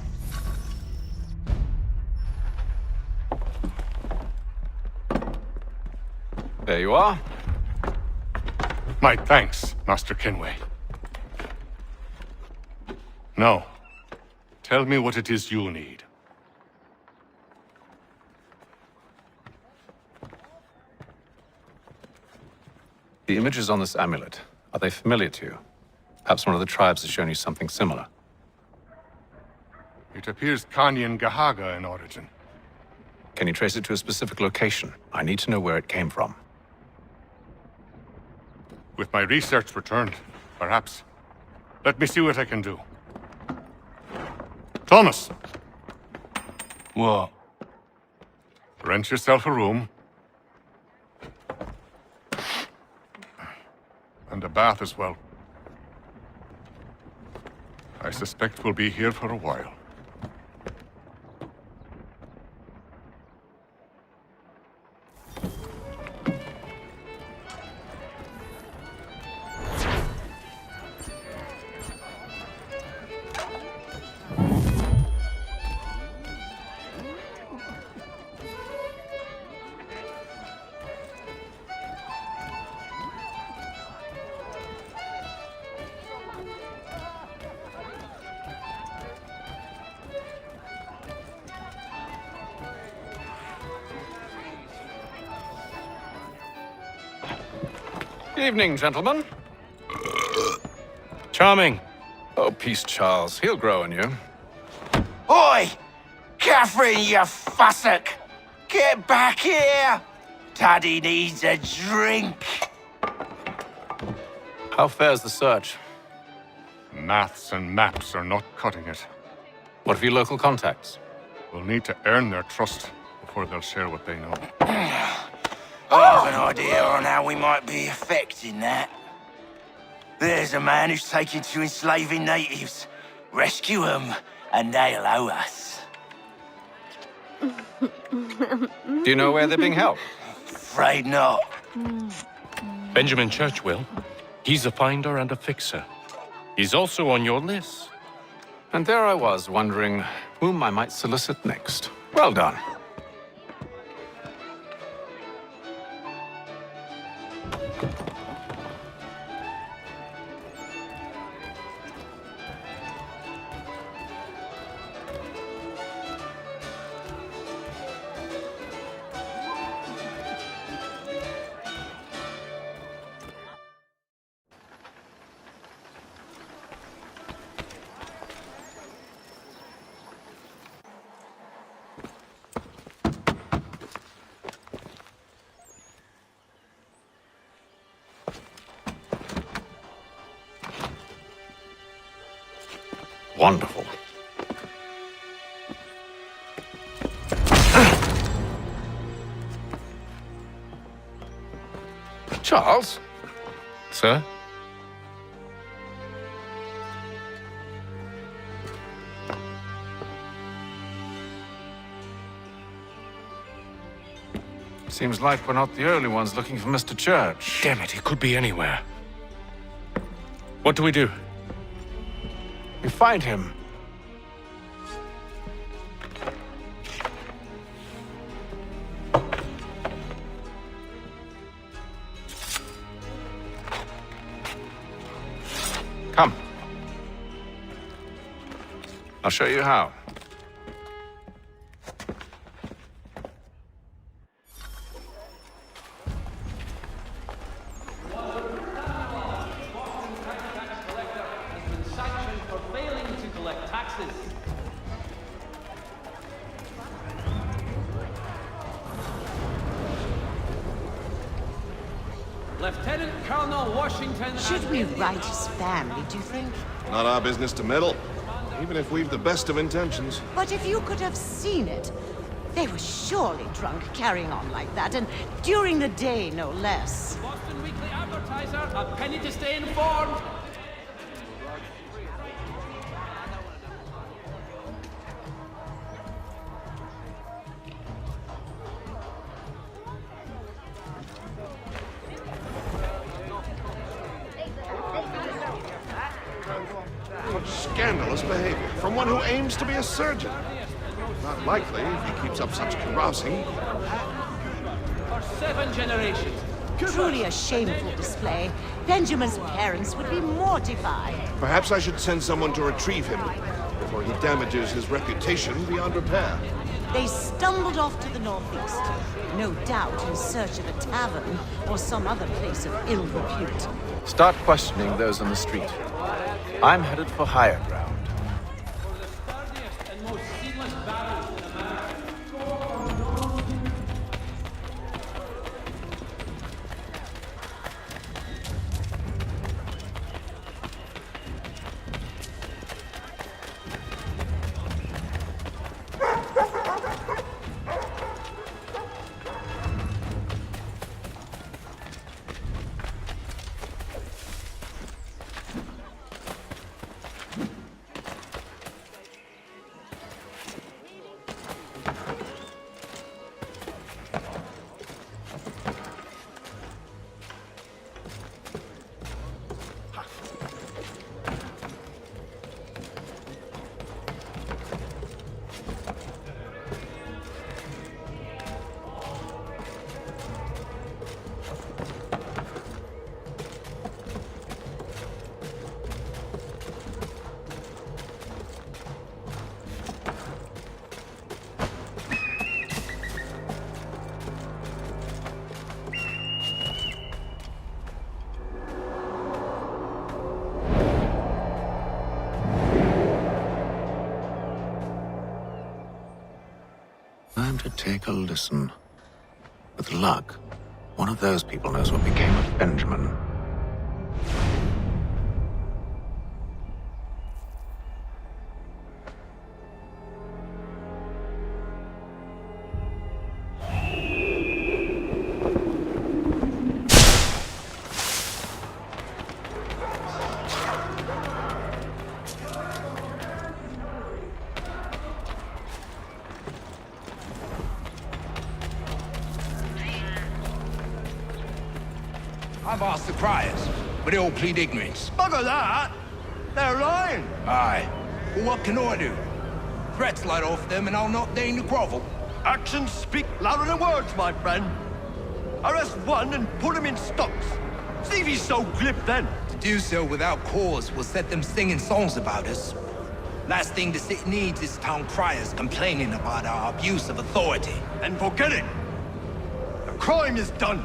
There you are. My thanks, Master Kenway. Now, tell me what it is you need. The images on this amulet, are they familiar to you? Perhaps one of the tribes has shown you something similar. It appears Kanyan Gahaga in origin. Can you trace it to a specific location? I need to know where it came from. With my research returned, perhaps. Let me see what I can do. Thomas! What? Rent yourself a room. And a bath as well. I suspect we'll be here for a while. Evening, gentlemen. Charming. Oh, peace, Charles. He'll grow on you. Oi! Catherine, you fussock! Get back here! Daddy needs a drink! How fares the search? Maths and maps are not cutting it. What of your local contacts? We'll need to earn their trust before they'll share what they know. I have an idea on how we might be affecting that. There's a man who's taken to enslaving natives. Rescue them, and they'll owe us. Do you know where they're being held? Afraid not. Benjamin Church will. He's a finder and a fixer. He's also on your list. And there I was, wondering whom I might solicit next. Well done. Wonderful. Charles? Sir? Seems like we're not the only ones looking for Mr. Church. Damn it, he could be anywhere. What do we do? We find him. Come. I'll show you how. Lieutenant Colonel Washington. Should we write his family, do you think? Not our business to meddle, even if we've the best of intentions. But if you could have seen it, they were surely drunk carrying on like that, and during the day, no less. Boston Weekly Advertiser, a penny to stay informed. scandalous behavior from one who aims to be a surgeon. Not likely if he keeps up such carousing. For 7 generations. Truly a shameful display. Benjamin's parents would be mortified. Perhaps I should send someone to retrieve him before he damages his reputation beyond repair. They stumbled off to the northeast, no doubt in search of a tavern or some other place of ill repute. Start questioning those on the street. I'm headed for higher ground. Time to take a listen. With luck, one of those people knows what became of Benjamin. I've asked the criers, but they all plead ignorance. Bugger that! They're lying! Aye. Well, what can I do? Threats light off them and I'll not deign to grovel. Actions speak louder than words, my friend. Arrest one and put him in stocks. See if he's so glib then. To do so without cause will set them singing songs about us. Last thing the city needs is town criers complaining about our abuse of authority. And forget it! The crime is done.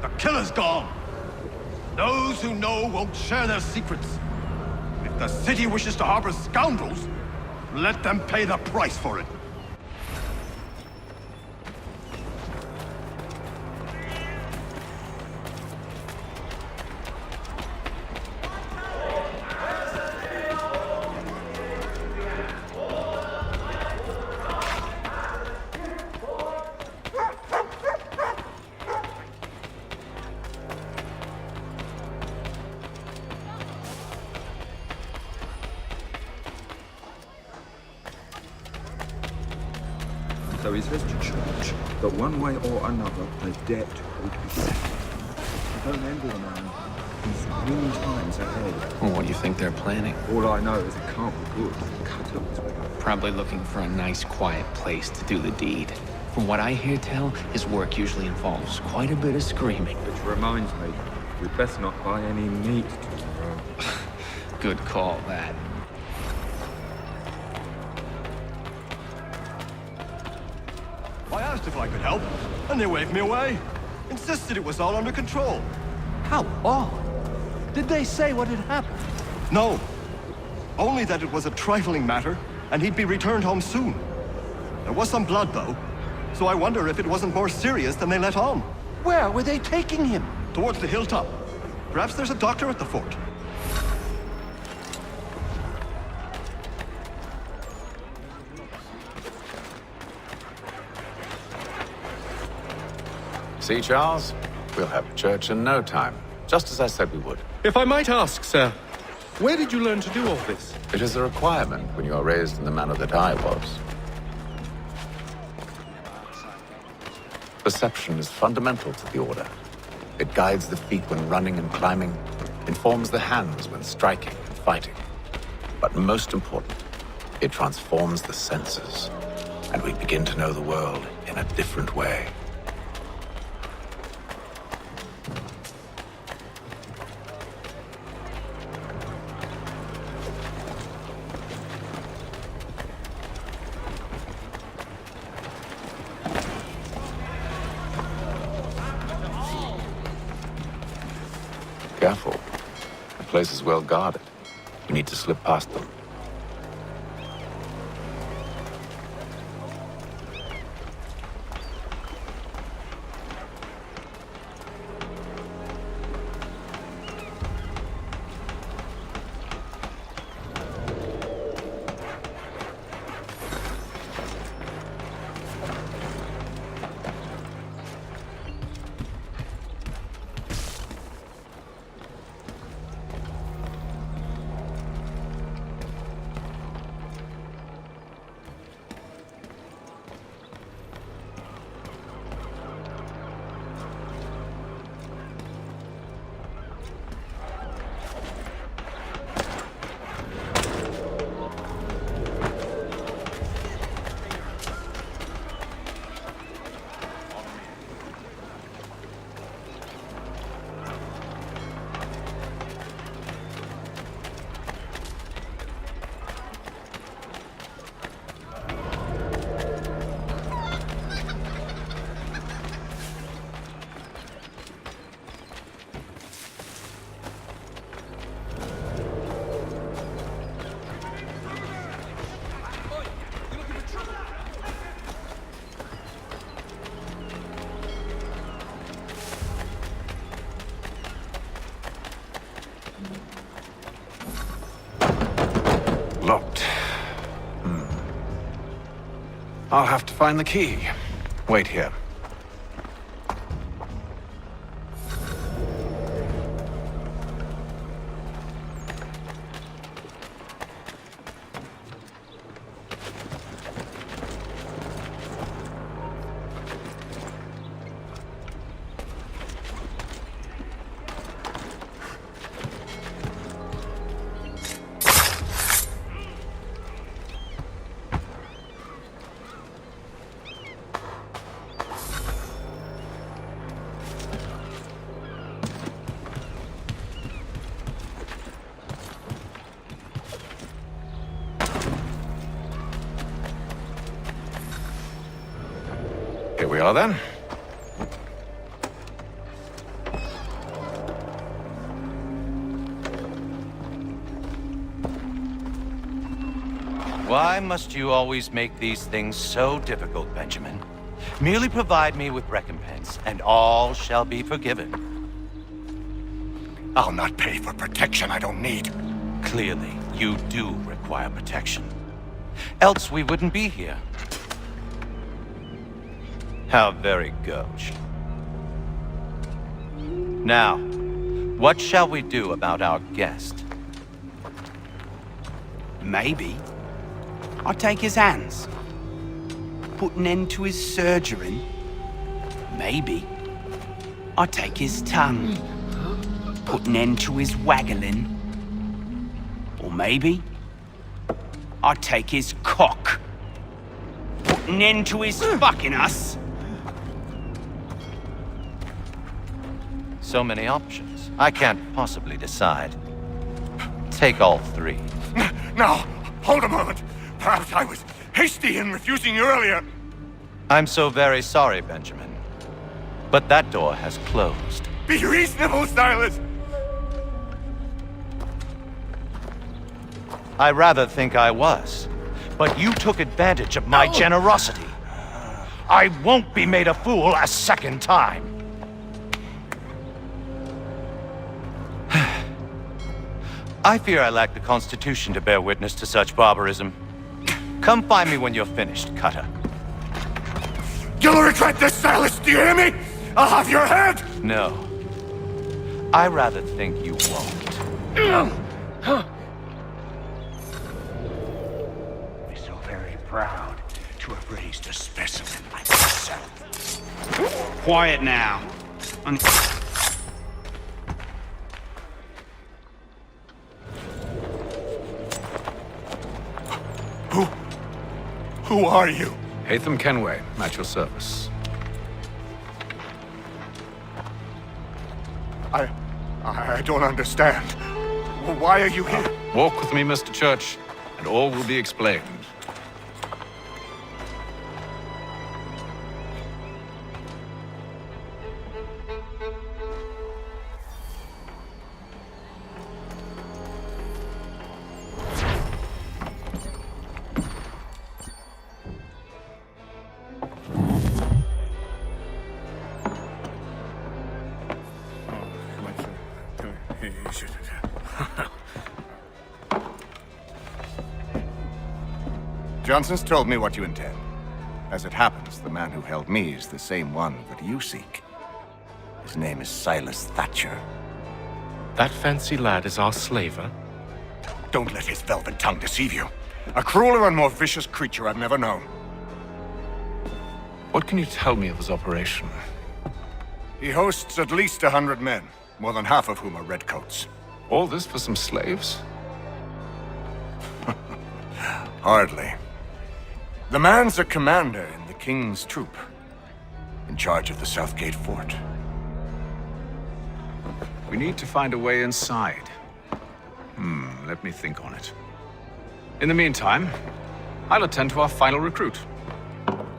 The killer's gone. Those who know won't share their secrets. If the city wishes to harbor scoundrels, let them pay the price for it. So he says to church that one way or another the debt would be settled. Don't envy the man. He's green times ahead. Well, what do you think they're planning? All I know is it can't be good. Cut up his way. Probably looking for a nice, quiet place to do the deed. From what I hear tell, his work usually involves quite a bit of screaming. Which reminds me, we'd best not buy any meat tomorrow. Good call, that. I asked if I could help, and they waved me away. Insisted it was all under control. How odd. Did they say what had happened? No. Only that it was a trifling matter, and he'd be returned home soon. There was some blood, though, so I wonder if it wasn't more serious than they let on. Where were they taking him? Towards the hilltop. Perhaps there's a doctor at the fort. See, Charles? We'll have church in no time, just as I said we would. If I might ask, sir, where did you learn to do all this? It is a requirement when you are raised in the manner that I was. Perception is fundamental to the Order. It guides the feet when running and climbing, informs the hands when striking and fighting. But most important, it transforms the senses, and we begin to know the world in a different way. Careful. The place is well guarded. We need to slip past them. Locked. I'll have to find the key. Wait here. Here we are, then. Why must you always make these things so difficult, Benjamin? Merely provide me with recompense, and all shall be forgiven. I'll not pay for protection I don't need. Clearly, you do require protection. Else we wouldn't be here. How very gauche. Now, what shall we do about our guest? Maybe I'll take his hands. Put an end to his surgery. Maybe I'll take his tongue. Put an end to his waggling. Or maybe I'll take his cock. Put an end to his fucking us. So many options. I can't possibly decide. Take all three. Now, hold a moment. Perhaps I was hasty in refusing you earlier. I'm so very sorry, Benjamin. But that door has closed. Be reasonable, Silas. I rather think I was. But you took advantage of my generosity. I won't be made a fool a second time. I fear I lack the constitution to bear witness to such barbarism. Come find me when you're finished, Cutter. You'll regret this, Silas, do you hear me? I'll have your head! No. I rather think you won't. We're so very proud to have raised a specimen like yourself. Quiet now. Who are you? Hatham Kenway, at your service. I don't understand. Why are you here? Walk with me, Mr. Church, and all will be explained. Johnson's told me what you intend. As it happens, the man who held me is the same one that you seek. His name is Silas Thatcher. That fancy lad is our slaver? Don't let his velvet tongue deceive you. A crueler and more vicious creature I've never known. What can you tell me of his operation? He hosts at least 100 men, more than half of whom are redcoats. All this for some slaves? Hardly. The man's a commander in the King's troop, in charge of the Southgate Fort. We need to find a way inside. Let me think on it. In the meantime, I'll attend to our final recruit.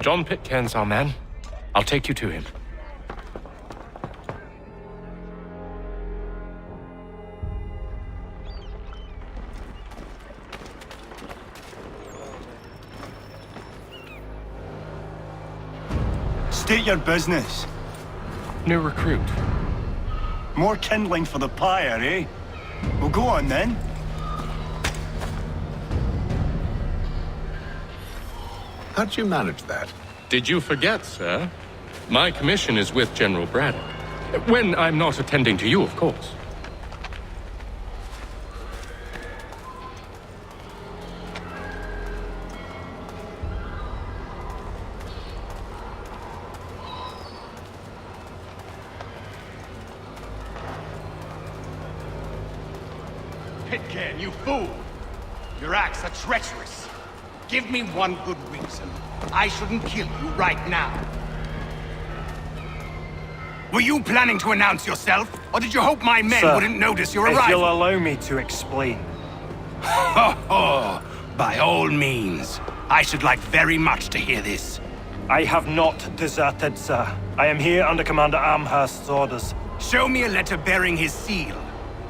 John Pitcairn's our man. I'll take you to him. State your business. New recruit. More kindling for the pyre, eh? Well, go on then. How did you manage that? Did you forget, sir? My commission is with General Braddock. When I'm not attending to you, of course. Pitcairn, you fool! Your acts are treacherous. Give me one good reason. I shouldn't kill you right now. Were you planning to announce yourself, or did you hope my men Sir, wouldn't notice your if arrival? you'll allow me to explain. Ho ho! By all means. I should like very much to hear this. I have not deserted, sir. I am here under Commander Amherst's orders. Show me a letter bearing his seal,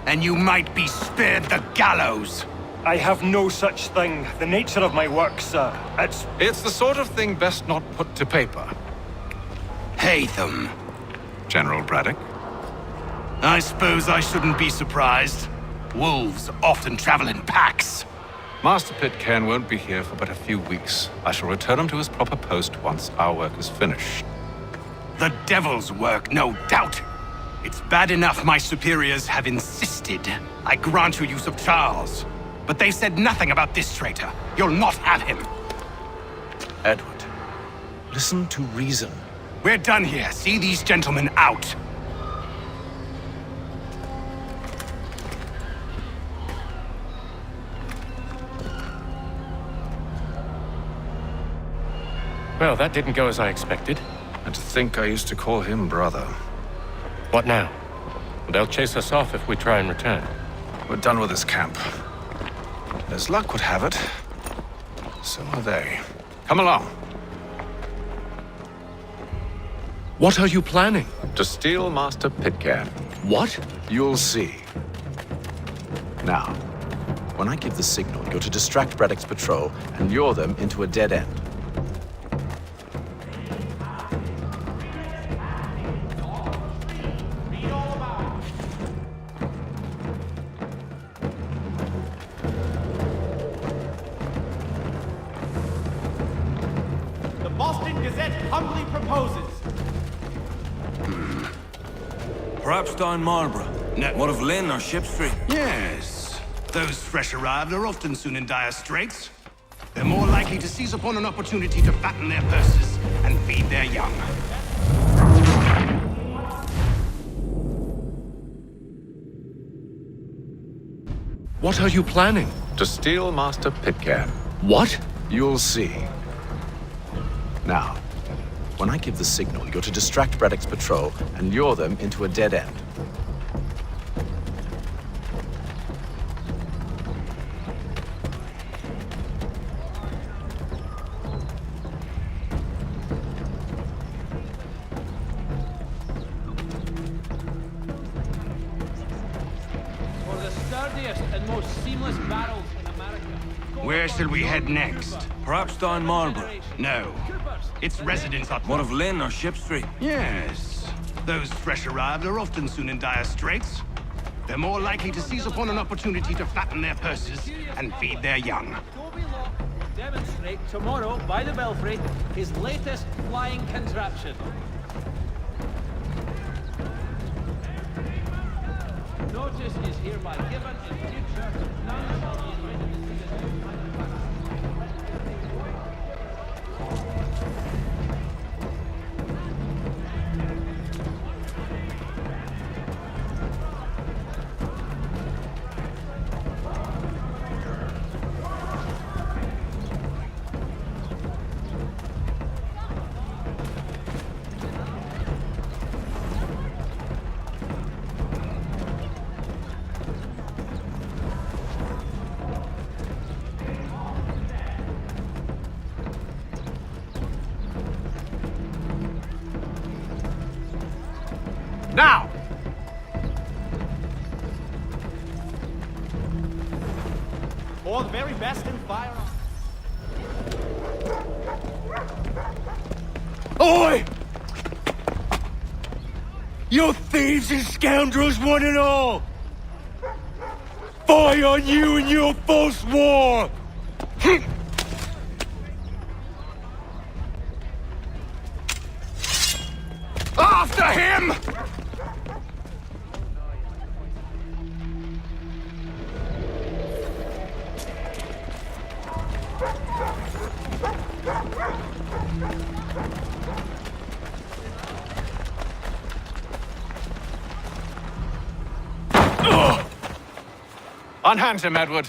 and you might be spared the gallows. I have no such thing. The nature of my work, sir, It's the sort of thing best not put to paper. Hatham. General Braddock? I suppose I shouldn't be surprised. Wolves often travel in packs. Master Pitcairn won't be here for but a few weeks. I shall return him to his proper post once our work is finished. The devil's work, no doubt. It's bad enough my superiors have insisted I grant you use of Charles. But they said nothing about this traitor. You'll not have him. Edward, listen to reason. We're done here. See these gentlemen out. Well, that didn't go as I expected. And to think I used to call him brother. What now? They'll chase us off if we try and return. We're done with this camp. As luck would have it, so are they. Come along. What are you planning? To steal Master Pitcairn. What? You'll see. Now, when I give the signal, you're to distract Braddock's patrol and lure them into a dead end. The Boston Gazette humbly proposes. Perhaps down Marlborough. What of Lynn or Ship Street? Yes. Those fresh arrived are often soon in dire straits. They're more likely to seize upon an opportunity to fatten their purses and feed their young. What are you planning? To steal Master Pitcairn. What? You'll see. Now, when I give the signal, you're to distract Braddock's patrol and lure them into a dead end. For the sturdiest and most seamless barrels in America. Where shall we head next? Perhaps down Marlborough. No. Its residents are... What of Lynn or Ship Street? Yes. Those fresh arrived are often soon in dire straits. They're more likely to seize upon an opportunity to fatten their purses and feed their young. Toby Locke will demonstrate tomorrow by the Belfry his latest flying contraption. Notice is hereby given in future. None shall be invited to see the new manufacture. Now! For the very best in firearms. Oi! You thieves and scoundrels, one and all! Fie on you and your false war! After him! Unhand him, Edward.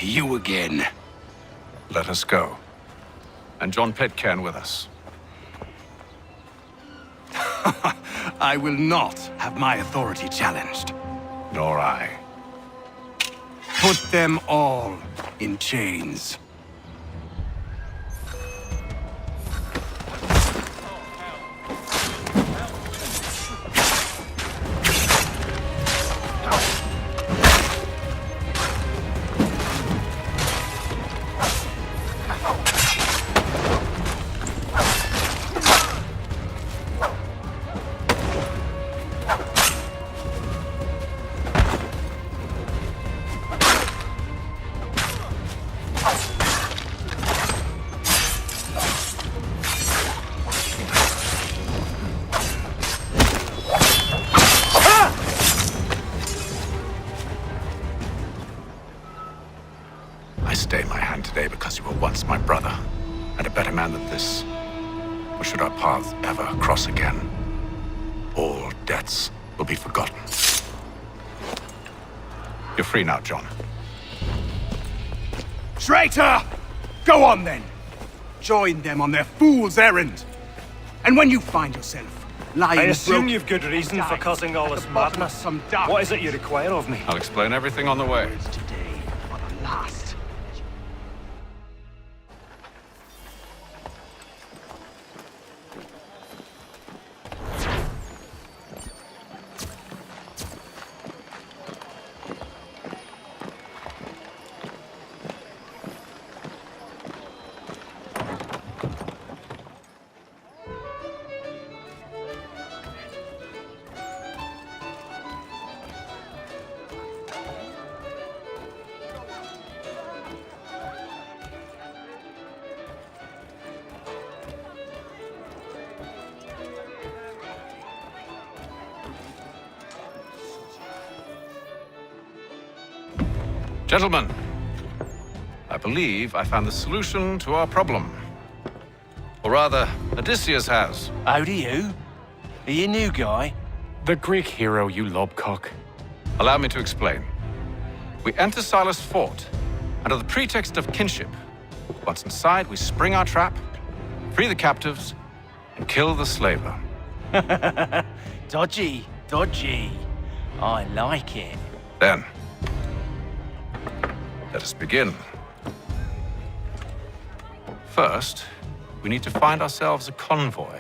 You again. Let us go. And John Pitcairn with us. I will not have my authority challenged. Nor I. Put them all in chains. I stay my hand today because you were once my brother, and a better man than this. Or should our paths ever cross again, all debts will be forgotten. You're free now, John. Traitor! Go on then! Join them on their fool's errand! And when you find yourself lying I assume broke- you've good reason for causing all this madness. What is it you require of me? I'll explain everything on the way. Today, for the last. Gentlemen, I believe I found the solution to our problem. Or rather, Odysseus has. How do you? Are you a new guy? The Greek hero, you lobcock. Allow me to explain. We enter Silas' fort, under the pretext of kinship, Once inside, we spring our trap, free the captives, and kill the slaver. Dodgy, dodgy. I like it. Then, let us begin. First, we need to find ourselves a convoy.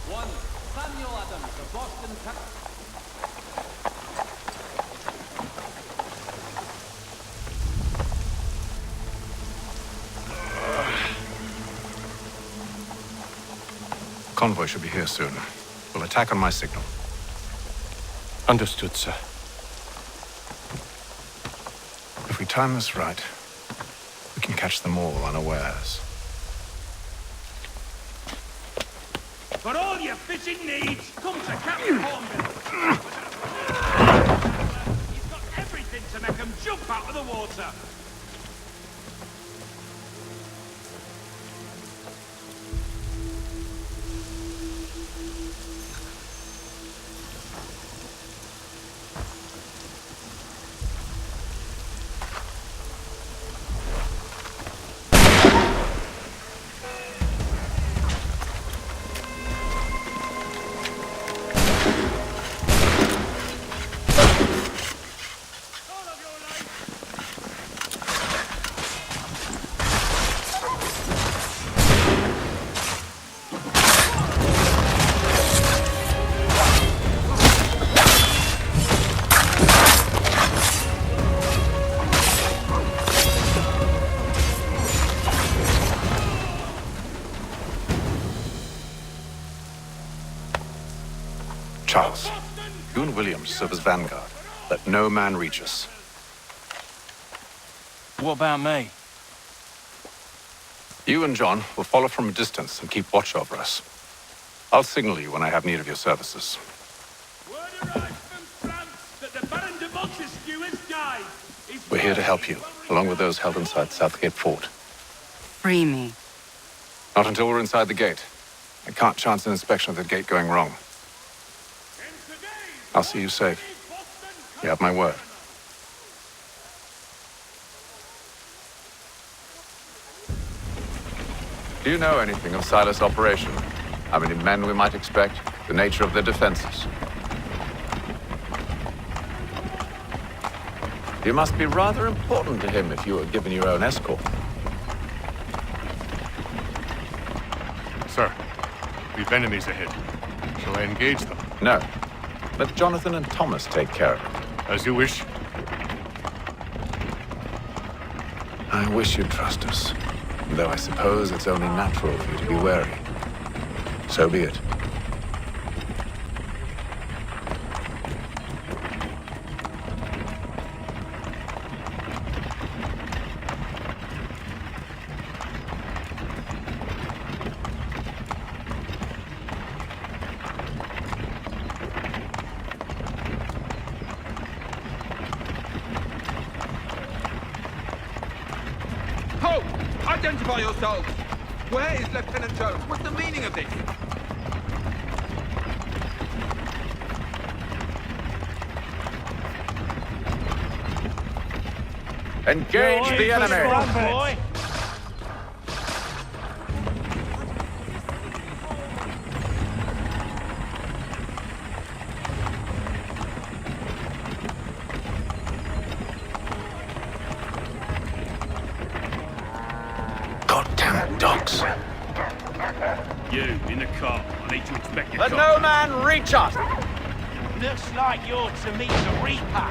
One, Samuel Adams, the Boston Cap. Convoy should be here soon. We'll attack on my signal. Understood, sir. If we time this right, we can catch them all unawares. For all your fishing needs, come to Captain Hornbill. He's got everything to make them jump out of the water. Charles, you and Williams serve as vanguard. Let no man reach us. What about me? You and John will follow from a distance and keep watch over us. I'll signal you when I have need of your services. We're here to help you, along with those held inside Southgate Fort. Free me. Not until we're inside the gate. I can't chance an inspection of the gate going wrong. I'll see you safe. You have my word. Do you know anything of Silas' operation? How many men we might expect? The nature of their defenses? You must be rather important to him if you were given your own escort. Sir, we've enemies ahead. Shall I engage them? No. Let Jonathan and Thomas take care of it. As you wish. I wish you'd trust us. Though I suppose it's only natural for you to be wary. So be it. Halt! Identify yourselves! Where is Lieutenant Jones? What's the meaning of this? Engage the enemy! Goddamn dogs. You, in the car. I need to inspect your Let car. no man reach us! Looks like you're to meet the Reaper.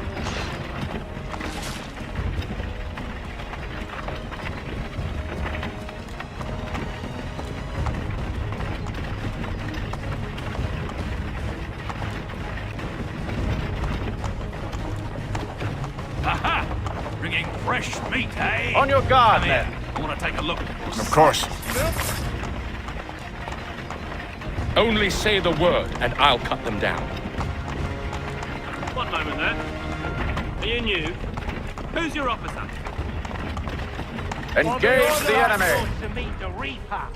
Aha! Bringing fresh meat, eh? On your guard, Come men. here. I want to take a look. Of course. Only say the word, and I'll cut them down. One moment there. Are you new? Who's your officer? Engage the enemy! To meet the Reaper.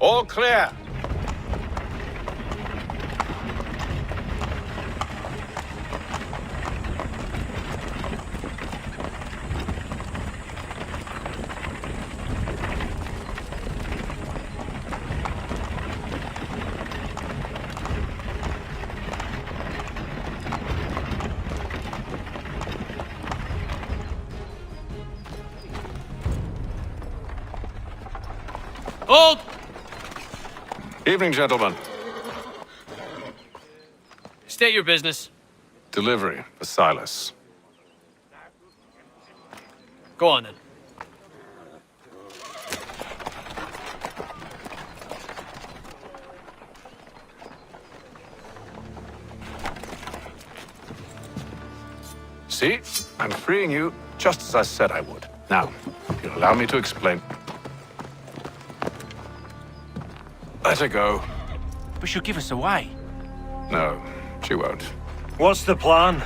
All clear. Hold! Evening, gentlemen. State your business. Delivery for Silas. Go on then. See? I'm freeing you just as I said I would. Now, if you'll allow me to explain. Let her go. But she'll give us away. No, she won't. What's the plan?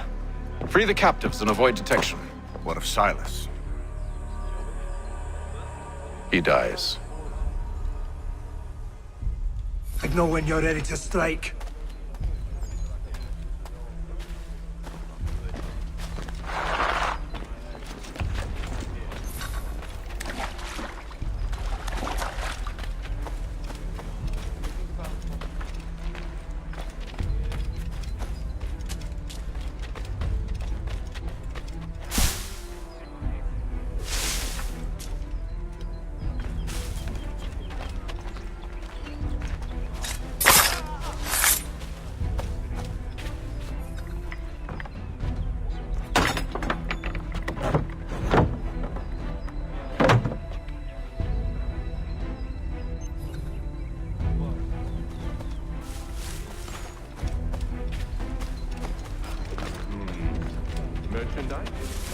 Free the captives and avoid detection. What of Silas? He dies. I know when you're ready to strike. Merchandise?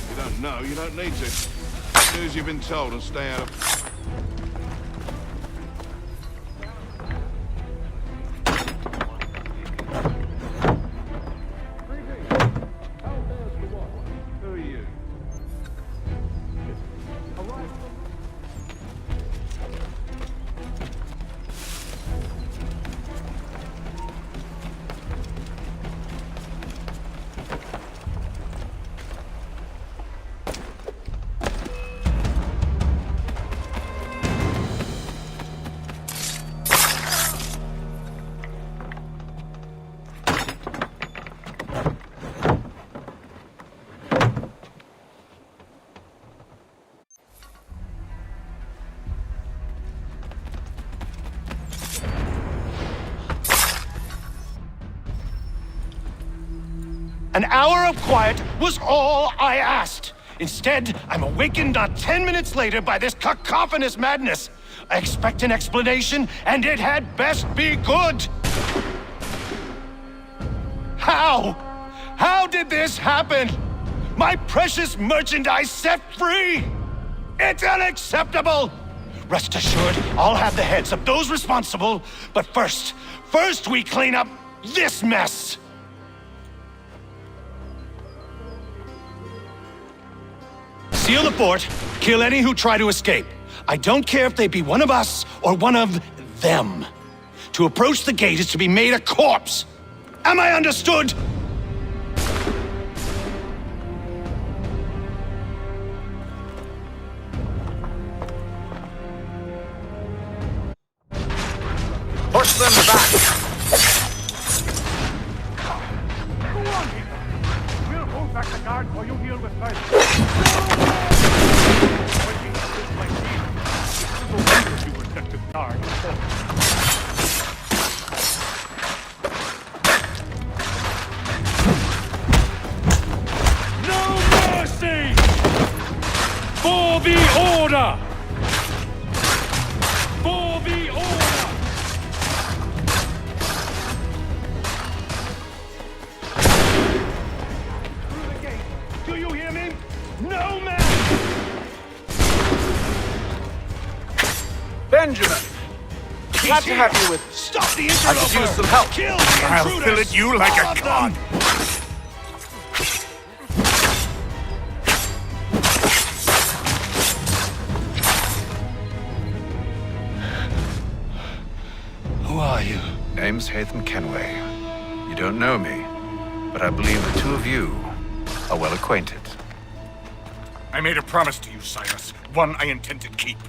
You don't know, you don't need to. Do as you've been told and stay out of... Who are you? An hour of quiet was all I asked. Instead, I'm awakened not 10 minutes later by this cacophonous madness. I expect an explanation, and it had best be good. How? How did this happen? My precious merchandise set free! It's unacceptable! Rest assured, I'll have the heads of those responsible, but first we clean up this mess! Seal the fort, kill any who try to escape. I don't care if they be one of us or one of them. To approach the gate is to be made a corpse. Am I understood? Push them back! Go on, we'll hold back the guard while you deal with first. No mercy! For the order! For the order! Through the gate. Do you hear me? No man! Benjamin! Glad to have you with... Stop the I interloper! could use some help. Kill the I'll intruders! fillet you like All a of god! them! name's Hatham Kenway. You don't know me, but I believe the two of you are well acquainted. I made a promise to you, Silas. One I intend to keep.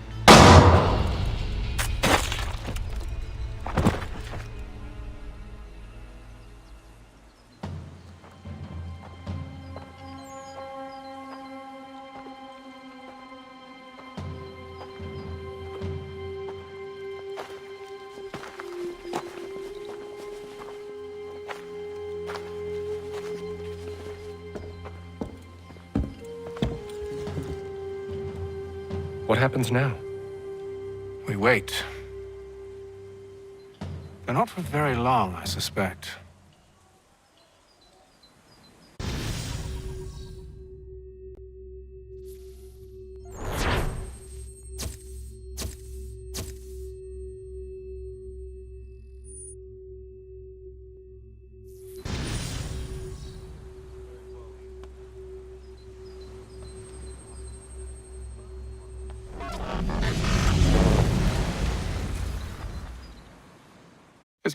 What happens now? We wait. But not for very long, I suspect.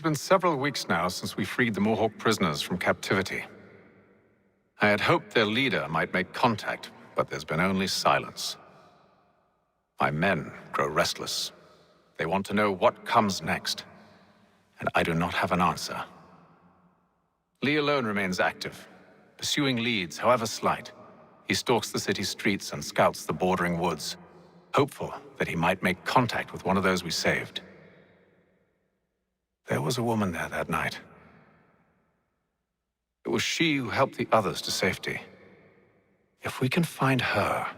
It's been several weeks now since we freed the Mohawk prisoners from captivity. I had hoped their leader might make contact, but there's been only silence. My men grow restless. They want to know what comes next, and I do not have an answer. Lee alone remains active, pursuing leads, however slight. He stalks the city streets and scouts the bordering woods, hopeful that he might make contact with one of those we saved. There was a woman there that night. It was she who helped the others to safety. If we can find her,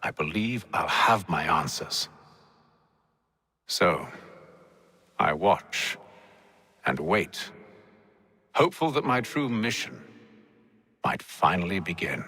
I believe I'll have my answers. So, I watch and wait, hopeful that my true mission might finally begin.